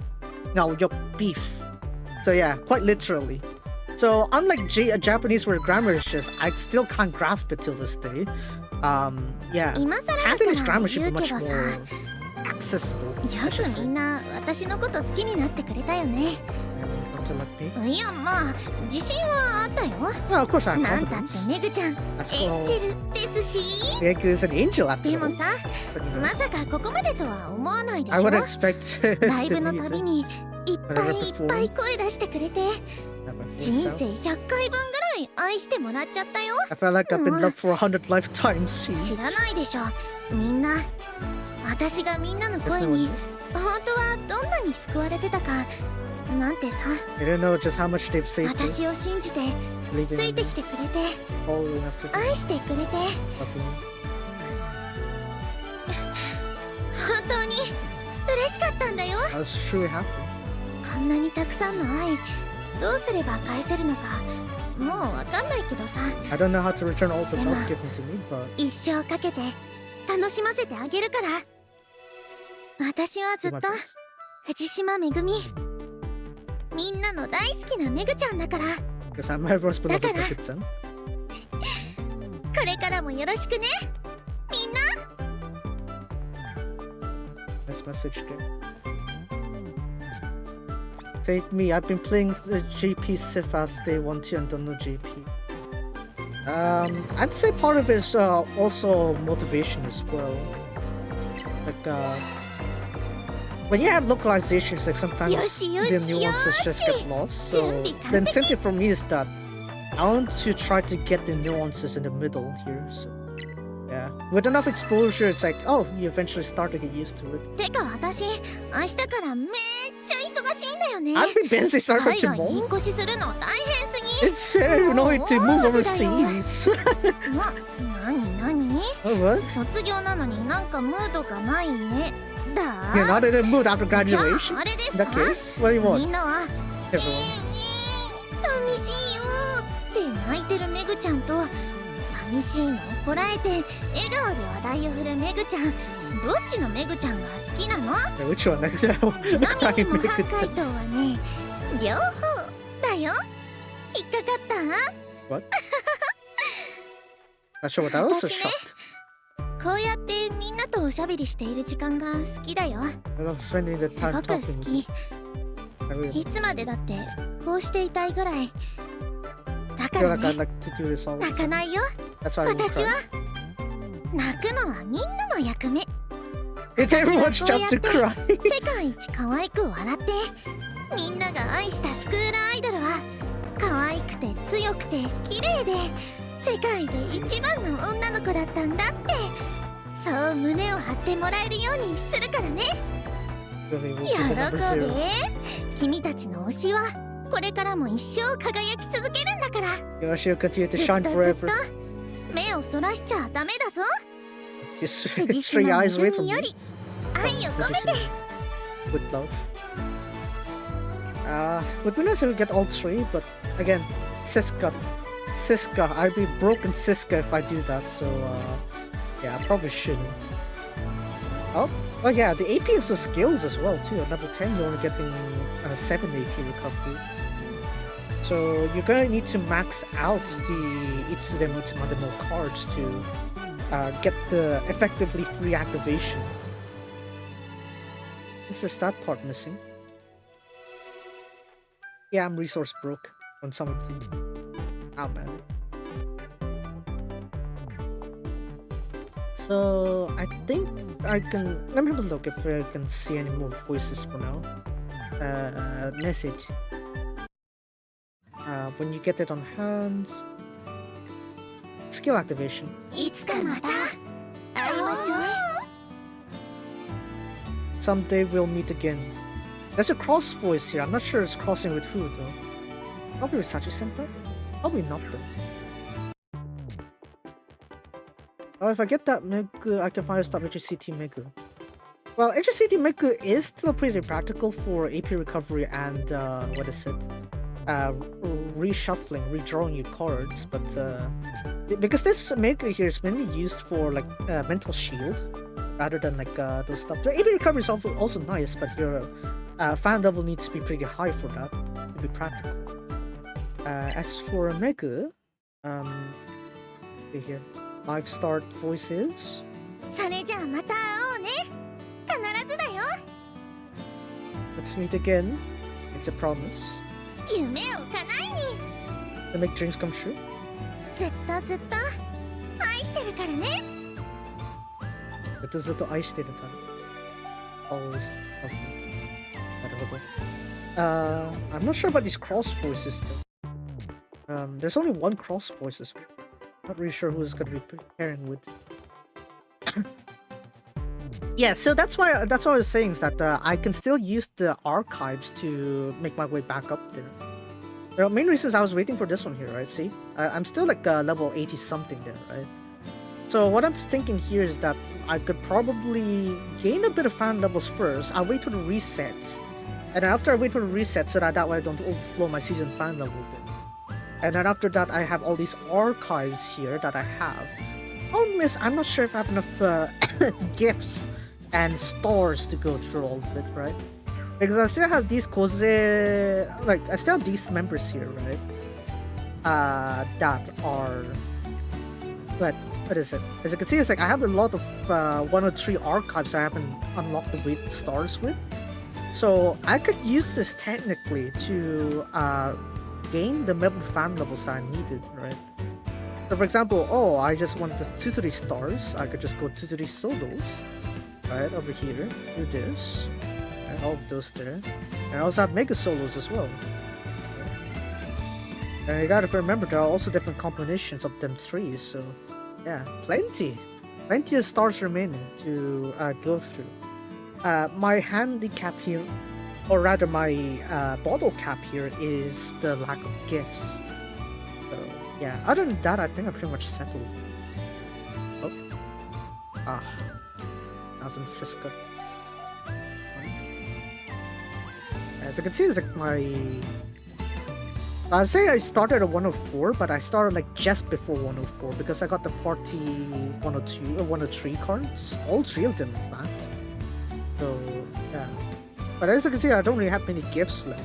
牛肉 beef. So yeah, quite literally. So unlike Japanese where grammar is just, I still can't grasp it till this day. Yeah, Cantonese grammar should be much more accessible. よくみんな私のこと好きになってくれたよね To like me. いやまあ自信はあったよ No, of course I have なんたって confidence. メグちゃんエン That's ジ cool. ェルですし Meg is an angel after でも all. さ But, you know, まさかここまでとは思わないでし I ょ would expect ライブのたび to にいっぱいいっぱい声出してくれて be 人 so. 生100回分ぐらい愛してもらっちゃったよ I felt like I've been loved for 100 lifetimes. 知らないでしょみんな私がみんなの There's 声 no に one. 本当はどんなに救われてたかなんてさ I don't know just how much they've saved you. 私を信じて Believing つい in て me. きてくれて All enough to 愛してくれて love me. 本当に嬉しかったんだよ I was truly happy. こんなにたくさんの愛どうすれば返せるのかもうわかんないけどさ I don't know how to return all the Emma. love given to me, but 一生かけて楽しませてあげるから私はずっ do my と best. 藤島めぐみみんなの大好きなめぐちゃんだから Because I'm everyone's beloved Dakara. Meguchan. これからもよろしくねみんな Nice message there. Take me, I've been playing the GP Sifas Day 1 2 and don't know GP. I'd say part of it is also motivation as well. Like, when you have localizations, like sometimes Yoshi, the Yoshi, nuances just get lost. So準備完璧。the incentive for me is that I want to try to get the nuances in the middle here. So yeah, with enough exposure, it's like, oh, you eventually start to get used to it. てか私明日からめっちゃ忙しいんだよね I've been busy starting 海外に引 tomorrow. っ越しするの大変すぎ It's very annoying to move Oh, overseas. 何 Oh, what? 卒業なのになんかムードがないねだ You're not in a mood after じゃ graduation? ああれです In か that case, what do you み want? んなは Everyone. 寂しいよって泣いてるめぐちゃんと寂しいのをこらえて笑顔で話題を振るめぐちゃんどっちのめぐちゃんが好きなの Yeah, which one? Actually, I want ち to なみ cry に模範 Meguchan. 解答はね両方だよ引っかかった What? Not sure what I was so 私ね shocked. こうやってみんなとおしゃべりしている時間が好きだよ I love spending the す time ごく好 talking with き you. I really いつまでだってこうしていたいぐらいだか feel ら like I'd ね like to do this all the 泣か time. ないよ That's why I really 私は cry. 泣くのはみんなの役目 It's everyone's 私は job こ to うや cry. 世界一可愛く笑ってみんなが愛したスクールアイドルは可愛くて強くて綺麗で世界で一番の女の子だったんだってそう胸を張ってもらえるようにするからね Really, we'll 喜 keep it number べ zero. 君たちの推しはこれからも一生輝き続けるんだから Yoshi will continue to ずっ shine とずっ forever. と目をそらしちゃダメだぞ Just 藤 three 島 eyes め away ぐ from みよ me. り愛を込めて With love. Would be nice if we get all three, but again, Siska, I'd be broken Siska if I do that. So yeah, I probably shouldn't. Oh yeah, the AP is the skills as well too. At level 10, you're only getting 7 AP recovery. So you're gonna need to max out the Itsudemo Itsumademo cards to get the effectively free activation. Is there's that part missing? Yeah, I'm resource broke on some of the. Oh man. So I think I can. Let me have a look if I can see any more voices for now. Message. When you get it on hand. Skill activation. いつかまた会いましょう。 Someday we'll meet again. There's a cross voice here. I'm not sure it's crossing with who though. Probably with Sachi-senpai? Probably not though. Oh, if I get that Megu, I can finally stop HCT Megu. Well, HCT Megu is still pretty practical for AP recovery and, what is it? Reshuffling, redrawing your cards, but, because this Megu here is mainly used for, like, mental shield, rather than, like, those stuff. The AP recovery is also nice, but your, fan level needs to be pretty high for that, to be practical. As for Megu, okay, here. 5-star voices. それじゃあまた会おうね。必ずだよ。 Let's meet again. It's a promise. 夢を叶えに。 To make dreams come true. ずっとずっと愛してるからね。 ずっと愛してるから。Always love you. なるほど。I'm not sure about these cross voices though. There's only one cross voices. Not really sure who's gonna be pairing with. Yeah, so that's why I was saying is that I can still use the archives to make my way back up there. The main reason is I was waiting for this one here, right? See, I'm still like level 80 something there, right? So what I'm thinking here is that I could probably gain a bit of fan levels first. I'll wait for the resets, and after I wait for the resets, so that way I don't overflow my season fan level there. And then after that, I have all these archives here that I have. Problem is, I'm not sure if I have enough gifts and stars to go through all of it, right? Because I still have these like, I still have these members here, right? That are... What is it? As you can see, it's like I have a lot of 1 or 3 archives I haven't unlocked the weight stars with. So I could use this technically to gain the member fan levels I needed, right? So for example, oh, I just want the 2-3 stars. I could just go 2-3 solos, right, over here, do this, and all of those there. And I also have mega solos as well. Right? And you gotta remember there are also different combinations of them 3, so yeah, plenty of stars remaining to go through. My handicap here, or rather my bottle cap here, is the lack of gifts. So yeah, other than that, I think I'm pretty much settled. Oh. I was in Siska. As you can see, it's like my... I'd say I started at 104, but I started like just before 104 because I got the party 102 or 103 cards. All 3 of them, in fact. So yeah. But as you can see, I don't really have many gifts left.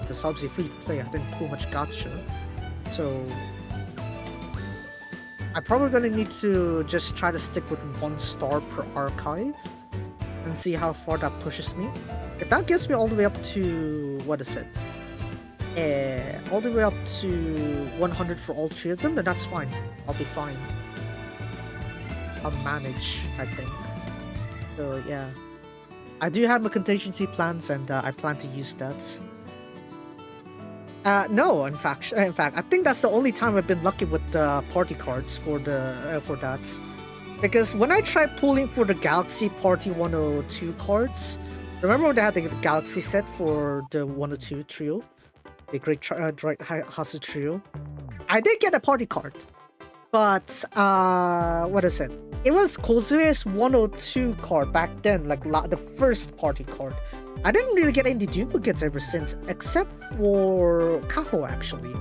Because obviously free to play, I didn't pull much gacha. So I'm probably gonna need to just try to stick with 1 star per archive and see how far that pushes me. If that gets me all the way up to, what is it? All the way up to 100 for all 3 of them, then that's fine. I'll be fine. I'll manage, I think. So yeah. I do have my contingency plans, and I plan to use that. No, in fact, I think that's the only time I've been lucky with the party cards for the for that. Because when I tried pulling for the Galaxy Party 102 cards, remember when they had the Galaxy set for the 102 trio, the Great Hasu trio? I did get a party card, but what is it? It was Kozue's 102 card back then, like the first party card. I didn't really get any duplicates ever since, except for Kaho actually.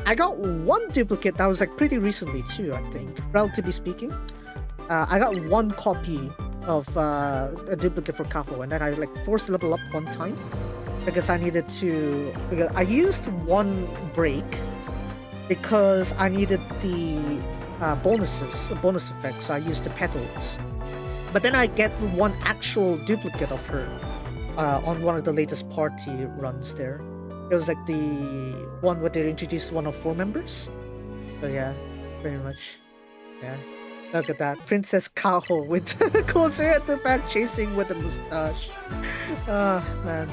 I got 1 duplicate that was like pretty recently too, I think, relatively speaking. I got 1 copy of a duplicate for Kaho, and then I like forced level up 1 time because I needed to. Because I used 1 break because I needed the bonus effects. So I used the petals, but then I get 1 actual duplicate of her on one of the latest party runs there. It was like the one where they introduced 1 of 4 members. So yeah, pretty much. Yeah. Look at that. Princess Kaho with Kozue at the back chasing with a mustache. Ah, man.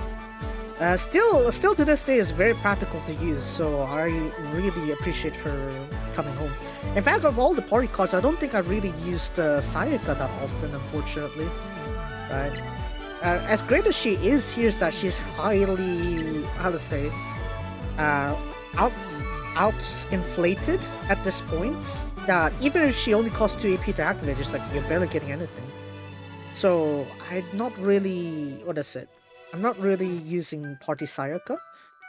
Still to this day is very practical to use, so I really appreciate her coming home. In fact, of all the party cards, I don't think I really used Sayaka that often, unfortunately. Right? As great as she is, here's that she's highly, how to say, out-inflated at this point. That even if she only costs 2 AP to activate, just like you're barely getting anything. So I'm not really, what is it? I'm not really using Party Sayaka.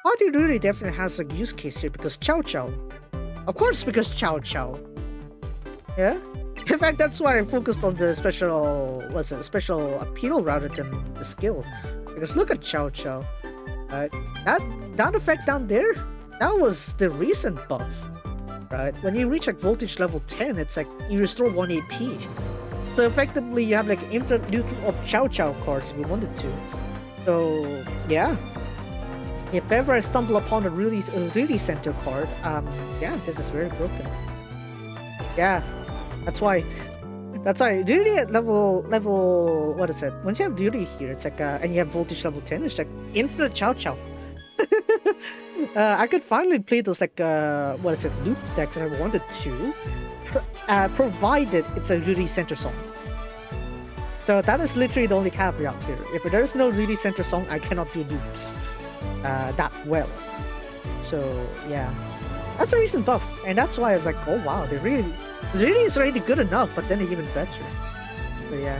Party really definitely has a use case here because Chow Chow. Of course, because Chow Chow. Yeah? In fact, that's why I focused on the special, what's it, special appeal rather than the skill. Because look at Chow Chow. That effect down there, that was the recent buff. Right? When you reach like voltage level 10, it's like you restore 1 AP. So effectively, you have like infinite loot of Chow Chow cards if you wanted to. So yeah, if ever I stumble upon a really center card, yeah, this is very broken. Yeah, that's why really at level what is it? Once you have duty here, it's like and you have voltage level 10, it's like infinite Chow Chow. I could finally play those like what is it, loop decks if I wanted to, provided it's a really center song. So that is literally the only caveat here. If there's no really center song, I cannot do loops that well. So yeah, that's a recent buff, and that's why I was like, oh wow, they really is already good enough, but then even better. So yeah.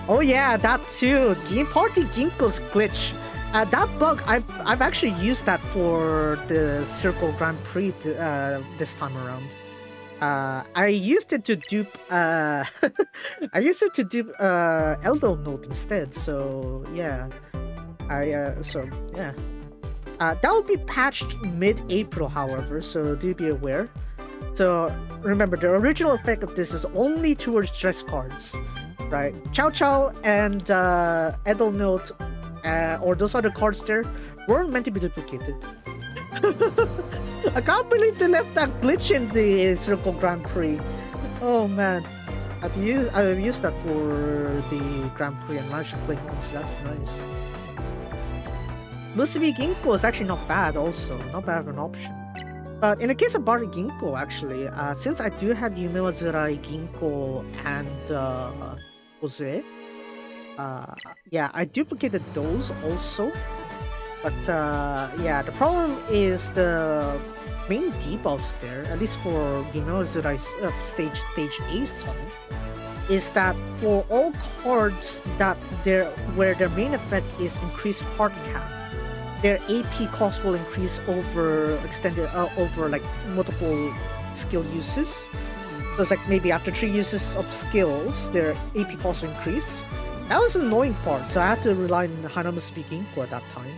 Oh yeah, that too. Game Party Ginkgo's glitch. That bug, I've actually used that for the Circle Grand Prix this time around. I used it to dupe Elbow Note instead, so yeah. That will be patched mid-April, however, so do be aware. So remember, the original effect of this is only towards dress cards, right? Chow Chow and Edel Note, or those other cards there, weren't meant to be duplicated. I can't believe they left that glitch in the Circle Grand Prix. Oh man, I've used that for the Grand Prix and managed to play it, so that's nice. Musubi Ginkgo is actually not bad also, not bad of an option. But in the case of Party Ginkgo, actually, since I do have Yumewazurai Ginkgo and Kozue, yeah, I duplicated those also. But yeah, the problem is the main debuffs there, at least for Yumewazurai stage A song, is that for all cards that where their main effect is increased hard cap, their AP cost will increase over like multiple skill uses. So it's like maybe after 3 uses of skills, their AP cost will increase. That was an annoying part, so I had to rely on Hanamusubi Ginkgo at that time.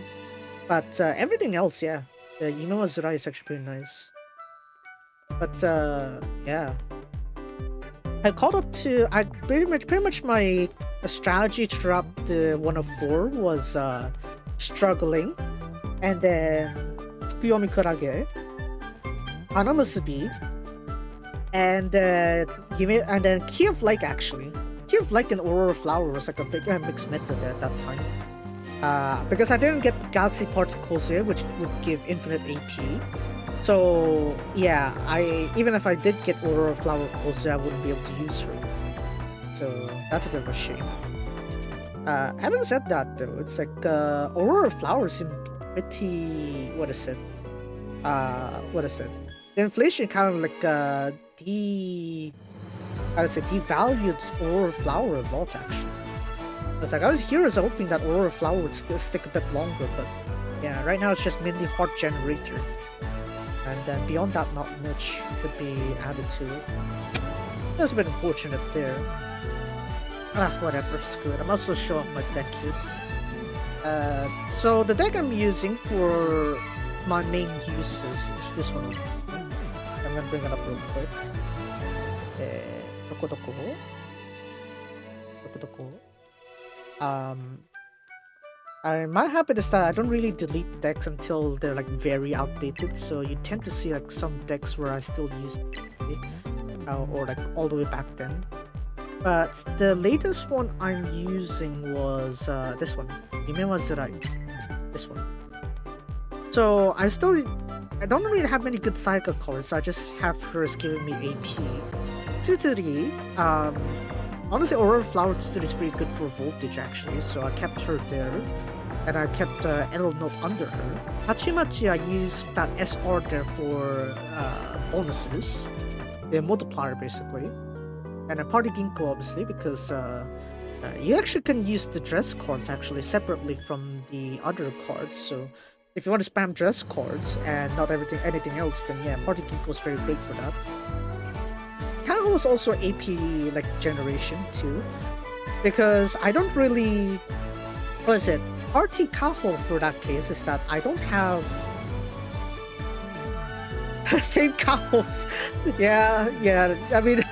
But everything else, yeah, the Yumewazurai is actually pretty nice. But yeah, I caught up to pretty much my strategy throughout the 104 was struggling, and then Tsukuyomi Kurage, Hanamusubi, and then Key of Light actually. Key of Light and Aurora Flower was like a big mixed meta there at that time. Because I didn't get Galaxy Party Kozue, which would give infinite AP. So yeah, even if I did get Aurora Flower Kozue, I wouldn't be able to use her. So that's a bit of a shame. Having said that though, it's like Aurora Flower seemed pretty, what is it? The inflation kind of like devalued Aurora Flower a lot actually. It's like I was hoping that Aurora Flower would still stick a bit longer, but yeah, right now it's just mainly Heart Generator. And then beyond that, not much could be added to it. That's a bit unfortunate there. Whatever, screw it. I'm also showing my deck here. So the deck I'm using for my main uses is this one. I'm gonna bring it up real quick. My habit is that I don't really delete decks until they're like very outdated, so you tend to see like some decks where I still use it. or like all the way back then. But the latest one I'm using was this one, Imewa Zurai. This one. So I don't really have many good Psycho cards, so I just have hers giving me AP. Tsuturi, honestly, Aurora Flower Tsuturi is pretty good for voltage actually, so I kept her there. And I kept Emerald Note under her. Hachimachi, I used that SR there for bonuses. The multiplier basically. And a Party Ginkgo obviously because you actually can use the dress cards actually separately from the other cards. So if you want to spam dress cards and not anything else, then yeah, Party Ginkgo is very great for that. Kaho was also AP like generation too, because I don't really. What is it? Party Kaho for that case is that I don't have same Kahos. Yeah. I mean,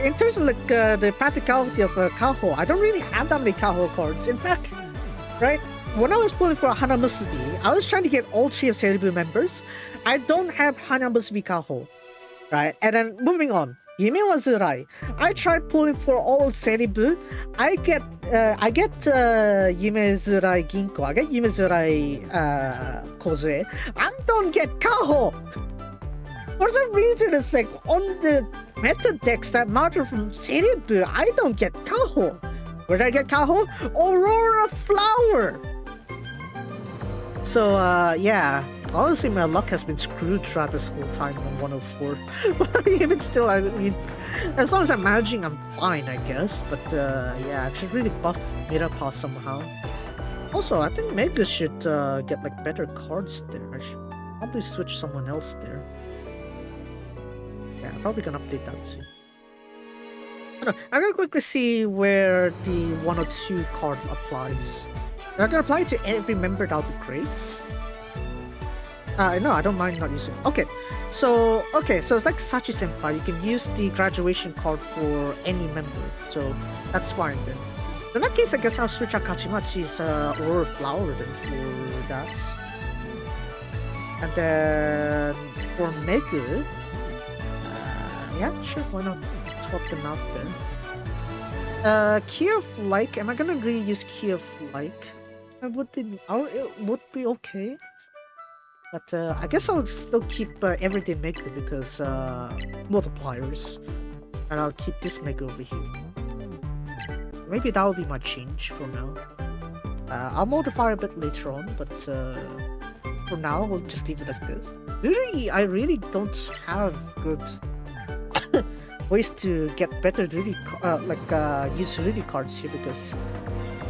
in terms of like the practicality of Kaho, I don't really have that many Kaho cards. In fact, right, when I was pulling for Hana Musubi, I was trying to get all 3 of Seribu members. I don't have Hana Musubi Kaho, right? And then moving on. Yumewa Zurai. I tried pulling for all of Seribu. I get Yume Zurai Ginko. I get Yume Zurai Koze. I don't get Kaho. For some reason, it's like on the meta decks that matter from Seribu, I don't get Kaho. Where did I get Kaho? Aurora Flower. So yeah. Honestly, my luck has been screwed throughout this whole time on 104. But even still, I mean, as long as I'm managing, I'm fine, I guess. But yeah, I should really buff Mirapaw somehow. Also, I think Mega should get like better cards there. I should probably switch someone else there. Yeah, I'm probably gonna update that soon. I'm gonna quickly see where the 102 card applies. If I can apply it to every member, that would be great. No, I don't mind not using it. Okay, so it's like Sachi Senpai. You can use the graduation card for any member, so that's fine then. In that case, I guess I'll switch out Kachimachi's Aurora Flower then for that. And then for Megu, yeah, sure, why not swap them out there. Key of Like, am I gonna really use Key of Like? It would be okay. But I guess I'll still keep Everyday Maker because multipliers. And I'll keep this Maker over here. Maybe that'll be my change for now. I'll modify a bit later on, but for now, we'll just leave it like this. Really, I really don't have good ways to get better Ruri, use Ruri cards here because,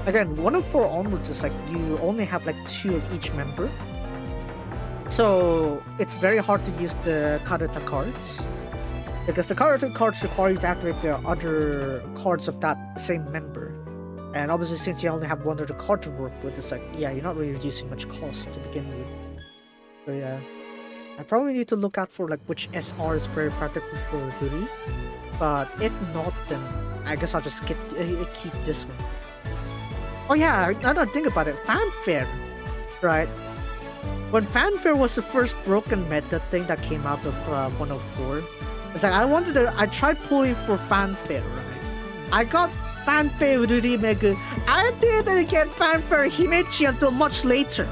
again, 104 onwards is like you only have like 2 of each member. So it's very hard to use the Karata cards because the Karata cards require you to activate the other cards of that same member. And obviously, since you only have one other card to work with, it's like, yeah, you're not really reducing much cost to begin with. So yeah, I probably need to look out for like which SR is very practical for Ruri. But if not, then I guess I'll just keep this one. Oh yeah, now that I think about it, Fanfare, right? When Fanfare was the first broken meta thing that came out of 104, it's like I tried pulling for Fanfare, right? I got Fanfare Ruri Megu. I didn't get Fanfare Himechi until much later.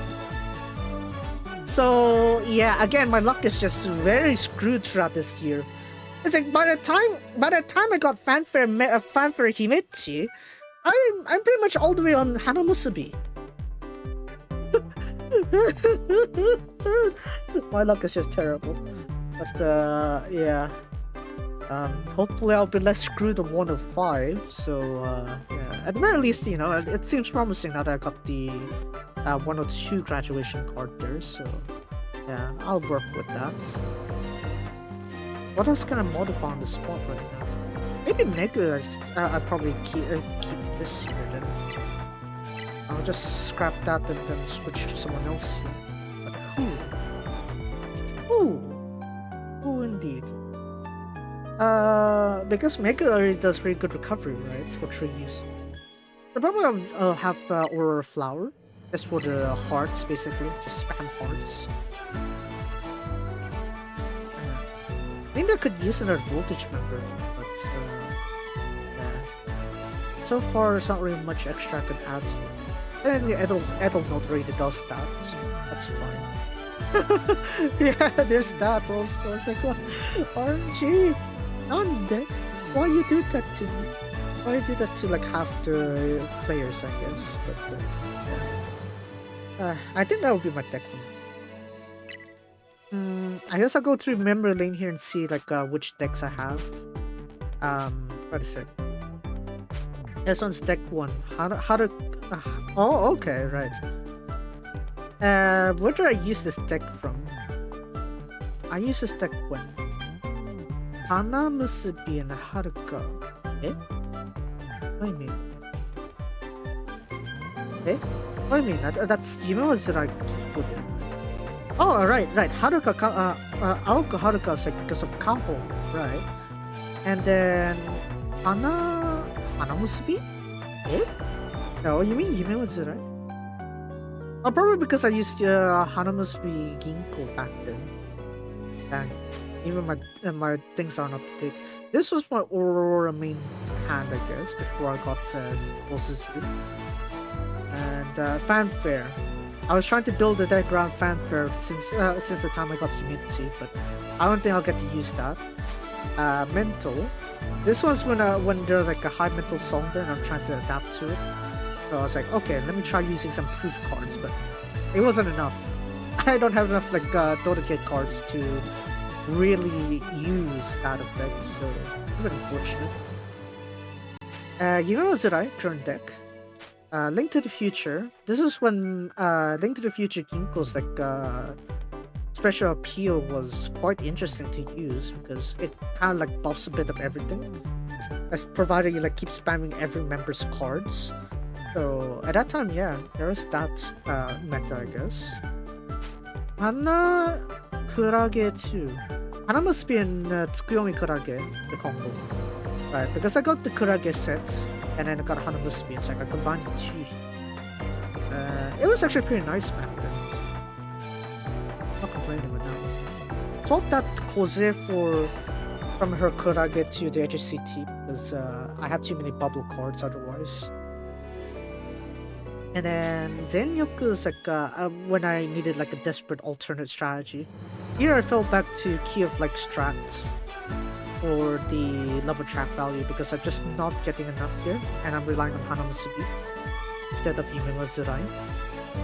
So yeah, again, my luck is just very screwed throughout this year. It's like by the time I got Fanfare Himechi, I'm pretty much all the way on Hana Musubi. My luck is just terrible. But yeah. Hopefully I'll be less screwed on 105. So yeah. At the very least, you know, it seems promising now that I got the 102 graduation card there. So yeah, I'll work with that. What else can I modify on the spot right now? Maybe Mega. I'd probably keep this here then. I'll just scrap that and then switch to someone else here. But who indeed? Because Mega already does very good recovery, right, for trees. So probably I'll have Aurora Flower. Just for the hearts, basically. Just spam hearts. Maybe maybe I could use another voltage member, but yeah. So far, there's not really much extra I can add to it. And the Edel node already does that, so that's fine. Yeah, there's that also. It's like, what? RNG! Nande? Why you do that to me? Why you do that to like half the players, I guess, but yeah. I think that would be my deck for me. I guess I'll go through memory lane here and see like which decks I have. What is it? This one's deck 1. How to oh, okay, right. Where do I use this deck from? I use this deck when? Hana Musubi and Haruka. Eh? What do you mean? Eh? What do you mean? That's Yumewazurai Kikuden. Oh, right. Haruka, Aoka Haruka is like because of Kaho, right? And then Hana Musubi? Eh? No, you mean Yumewazurai? Oh, probably because I used Hana Musubi Ginko back then. Dang. Even my things aren't up to date. This was my Aurora main hand, I guess, before I got Osuzu. And Fanfare. I was trying to build a deck around Fanfare since the time I got Humidity, but I don't think I'll get to use that. Mental. This was when there's like a high mental song there and I'm trying to adapt to it. So I was like, okay, let me try using some proof cards, but it wasn't enough. I don't have enough like Dodecade cards to really use that effect, so a bit unfortunate. Yumewazurai, current deck. Link to the Future. This is when Link to the Future Ginko's like special appeal was quite interesting to use because it kind of like buffs a bit of everything, as provided you like keep spamming every member's cards. So at that time, yeah, there was that meta, I guess. Hana Kurage 2. Hana must be in Tsukuyomi Kurage, the combo. Right, because I got the Kurage set, and then I got Hana Musubi, it's like I combined the two. It was actually pretty nice back then. Not complaining with that. Swap that Koze from her Kurage to the HCT, because I have too many bubble cards otherwise. And then Zenyoku is like when I needed like a desperate alternate strategy. Here I fell back to Key of like strats for the level trap value because I'm just not getting enough here, and I'm relying on Hana Musubi instead of Yumewazurai.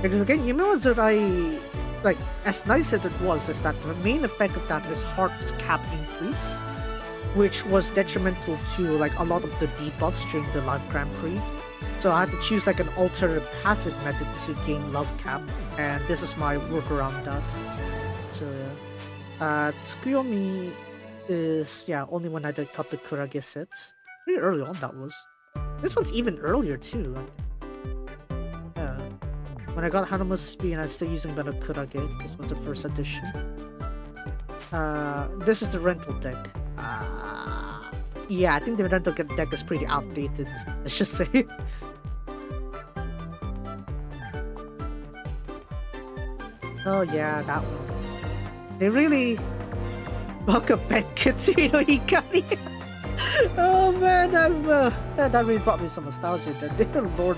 Because again, Yumewazurai, like as nice as it was, is that the main effect of that is heart cap increase, which was detrimental to like a lot of the debuffs during the live Grand Prix. So I had to choose like an alternative passive method to gain love cap, and this is my workaround that. So yeah. Tsukuyomi is only when I did cut the Kurage set. Pretty early on that was. This one's even earlier too. Yeah. When I got Hana Musubi and I was still using better Kurage, this was the first edition. This is the rental deck. Yeah, I think the rental deck is pretty outdated, let's just say. Oh yeah, that one. They really buck up Benketsu no Hikari. Oh man, that really brought me some nostalgia. Dear lord,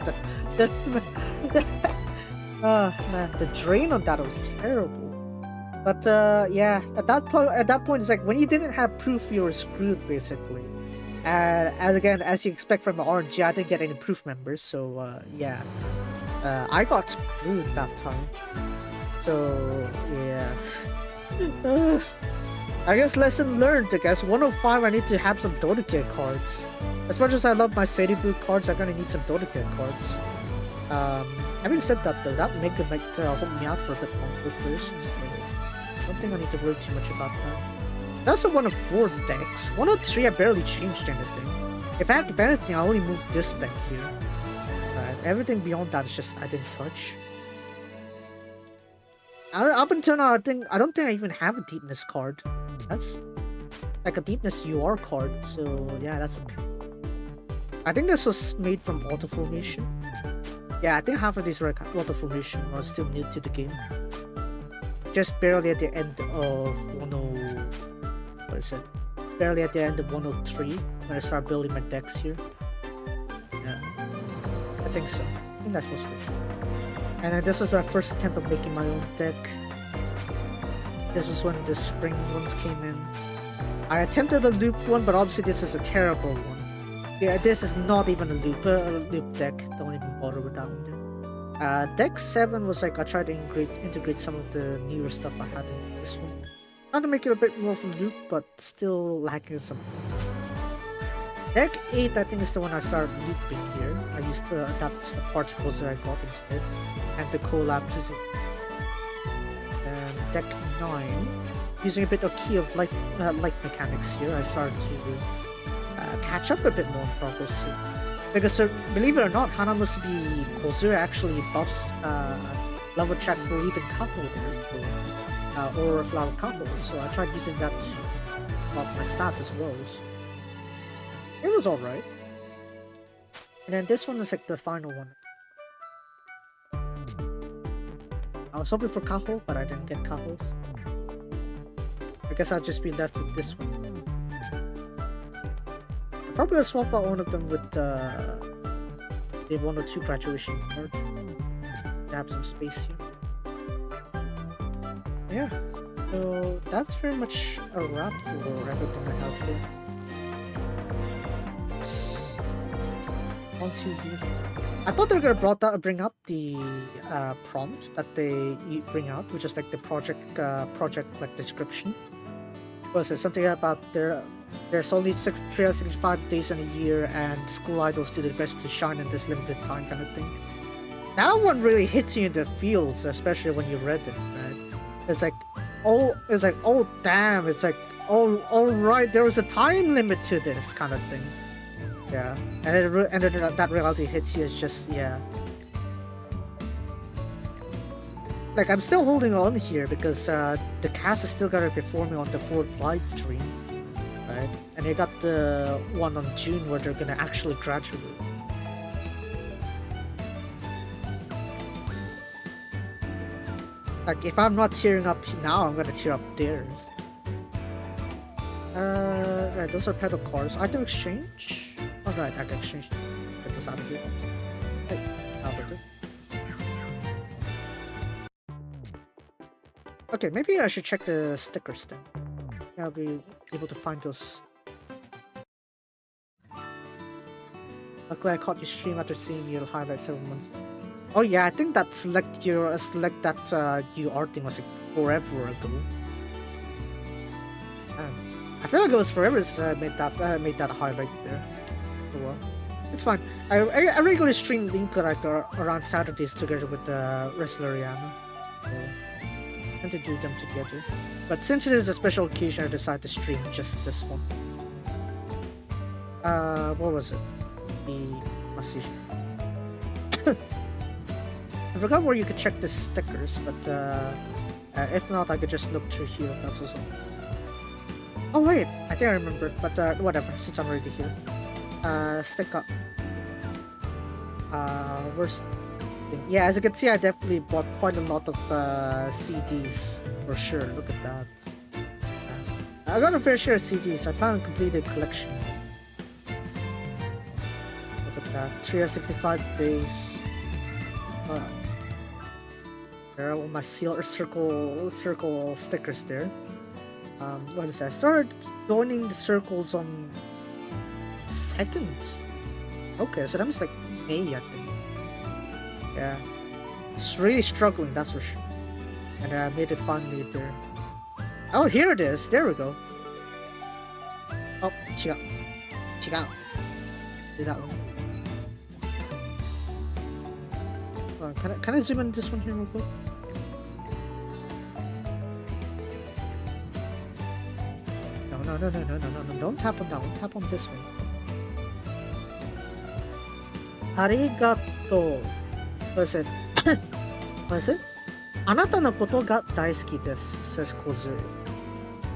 oh man, the drain on that was terrible. But yeah, at that point, it's like when you didn't have proof, you were screwed basically. And again, as you expect from the RNG, I didn't get any proof members, so yeah, I got screwed that time. So yeah, I guess lesson learned. I guess 105, I need to have some Dodecade cards. As much as I love my Seibu cards, I'm gonna need some Dodecade cards. Having said that though, that Mega might hold me out for a bit longer first. So I don't think I need to worry too much about that. That's a 104 decks. 103, I barely changed anything. If anything, I only moved this deck here. Everything beyond that is just I didn't touch. Up until now, I don't think I even have a deepness card. That's like a deepness UR card. So yeah, that's okay. I think this was made from auto formation. Yeah, I think half of these were auto formation. I was still new to the game. Just barely at the end of what is it? barely at the end of 103 when I start building my decks here. Yeah, I think so. I think that's mostly it. And then this is our first attempt at making my own deck. This is when the spring ones came in. I attempted a loop one, but obviously this is a terrible one. Yeah, this is not even a loop deck. Don't even bother with that one there. Deck 7 was like I tried to integrate some of the newer stuff I had into this one. Trying to make it a bit more of a loop, but still lacking some. Deck 8 I think is the one I started looping here. I used to adapt particles that I got instead, and the collab to and deck 9, using a bit of Key of Light mechanics here, I started to catch up a bit more in progress here. Because believe it or not, Hanamusubi Kozu actually buffs level check for even Kaho there, for Aura Flower Kaho, so I tried using that to buff my stats as well. So it was alright. And then this one is like the final one. I was hoping for Kaho, but I didn't get Kahos. I guess I'll just be left with this one. I'll probably swap out one of them with the 102 graduation card to have some space here. Yeah, so that's very much a wrap for everything I have here. On to here. I thought they were gonna bring up the prompt that they bring out, which is like the project like description. Was it something about there's only 365 days in a year, and school idols do their best to shine in this limited time, kind of thing. That one really hits you in the feels, especially when you read it, right? It's like, oh damn! It's like, all right, there was a time limit to this kind of thing. Yeah, and then that reality hits you. It's just, yeah. Like, I'm still holding on here because the cast is still gonna be performing on the 4th live stream, right? And they got the one on June where they're gonna actually graduate. Like, if I'm not tearing up now, I'm gonna tear up theirs. Right, those are pedal cards. Item exchange? Alright, I can exchange. Get this out of here. Hey, Alberto. Okay, maybe I should check the stickers then. I'll be able to find those. Luckily I caught your stream after seeing your highlights 7 months. Oh yeah, I think that select that UR thing was like forever ago. I feel like it was forever since I made that highlight there. Oh well. It's fine. I regularly stream Linkura around Saturdays together with wrestler Rihanna. So I tend to do them together. But since it is a special occasion, I decided to stream just this one. What was it? Let's see. I forgot where you could check the stickers, but if not, I could just look through here. That's also. Oh wait, I think I remember, but whatever, since I'm already here. Stick up. Worst thing. Yeah, as you can see, I definitely bought quite a lot of CDs, for sure. Look at that. I got a fair share of CDs. I plan on completing a collection. Look at that. 365 days. There are all my circle stickers there. What is that? I started joining the circles on 2nd. Okay, so that was like May, I think. Yeah. It's really struggling, that's for sure. And I made it finally there. Oh, here it is. There we go. Oh, check out. Do that one. Can I zoom in this one here real quick? No, don't tap on that one, tap on this one. Arigato. What is it? What is it? Anata no koto ga daisuki desu, says Kozu.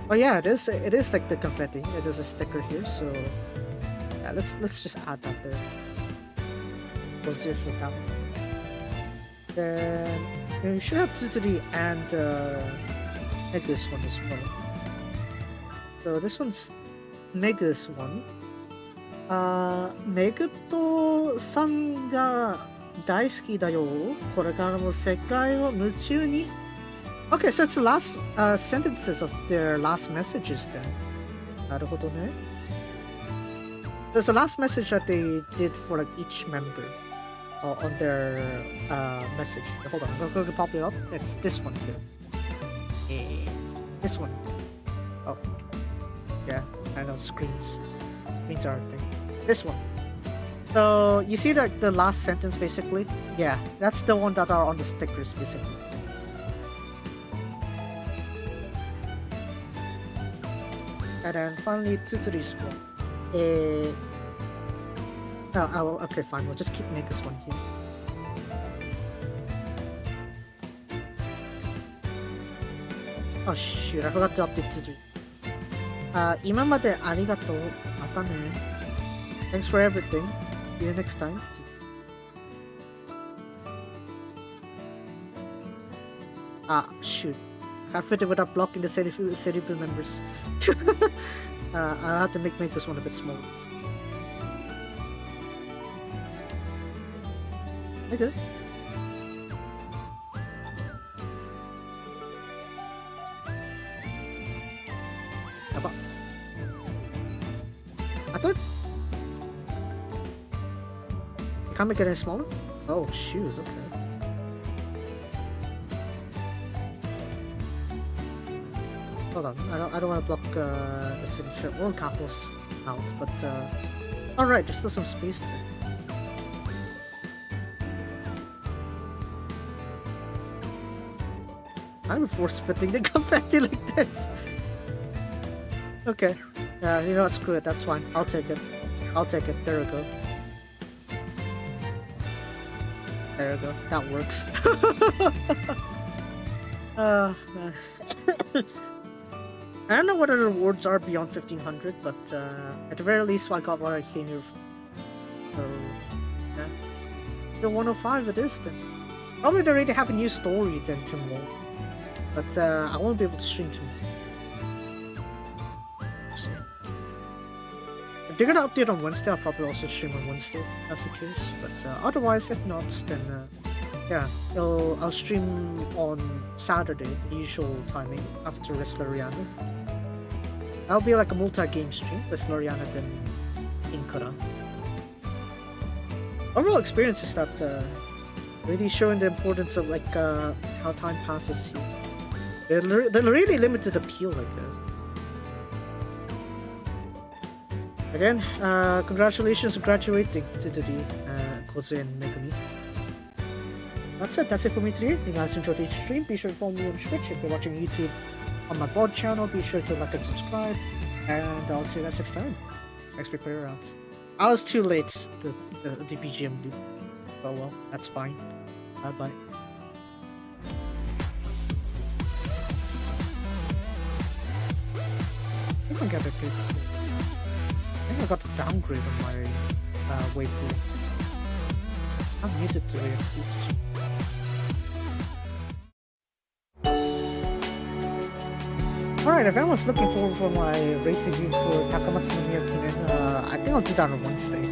Oh yeah, it is like the confetti. It is a sticker here, so yeah, let's just add that there. Kozu for that one. Then you should have Tsuturi and this one as well. So this one's Meg this one. Meg とさんが大好きだよ。これからも世界を夢中に。Okay, so it's the last sentences of their last messages then. なるほどね。There's a last message that they did for like each member on their message. Hold on, I'm gonna pop it up. It's this one here. This one. Oh, yeah, I know screens are a thing. This one. So you see like the last sentence basically? Yeah, that's the one that are on the stickers basically. And then finally Tsutsuri's one. Okay, fine. We'll just keep make this one here. Oh shoot, I forgot to update Tsuturi. 今までありがとう。またね。Thanks for everything. See you next time. Shoot. Can't fit it without blocking the Seribu members. I'll have to make this one a bit smaller. Okay. I thought... You can't make it any smaller? Oh shoot, okay. Hold on, I don't want to block the signature or capitals out, but alright, there's still some space there. I'm force fitting the confetti like this. Okay, you know what, screw it, that's fine. I'll take it. There we go. There we go, that works. I don't know what other rewards are beyond 1500, but at the very least I got what I came here for. So, yeah. The 105 it is then. Probably they already have a new story then tomorrow. But I won't be able to stream tomorrow. Let's see. If they're gonna update on Wednesday, I'll probably also stream on Wednesday, if that's the case. But otherwise, if not, then yeah, I'll stream on Saturday, the usual timing, after Wrestleriana. That'll be like a multi-game stream, Wrestleriana then Linkura. Overall experience is that really showing the importance of like how time passes here. They're really limited appeal, I guess. Again, congratulations on graduating to the Kozu and Megumi. That's it for me today. If you guys enjoyed each stream, be sure to follow me on Twitch. If you're watching YouTube on my VOD channel, be sure to like and subscribe. And I'll see you guys next time. Next week, player out. I was too late, the BGM loop. Oh well, that's fine. Bye bye. I think I got a good. I think I got a downgrade on my waveform. I'm muted to it. Alright, if anyone's looking forward for my race review for Takamatsu no Miyakinen, I think I'll do that on Wednesday.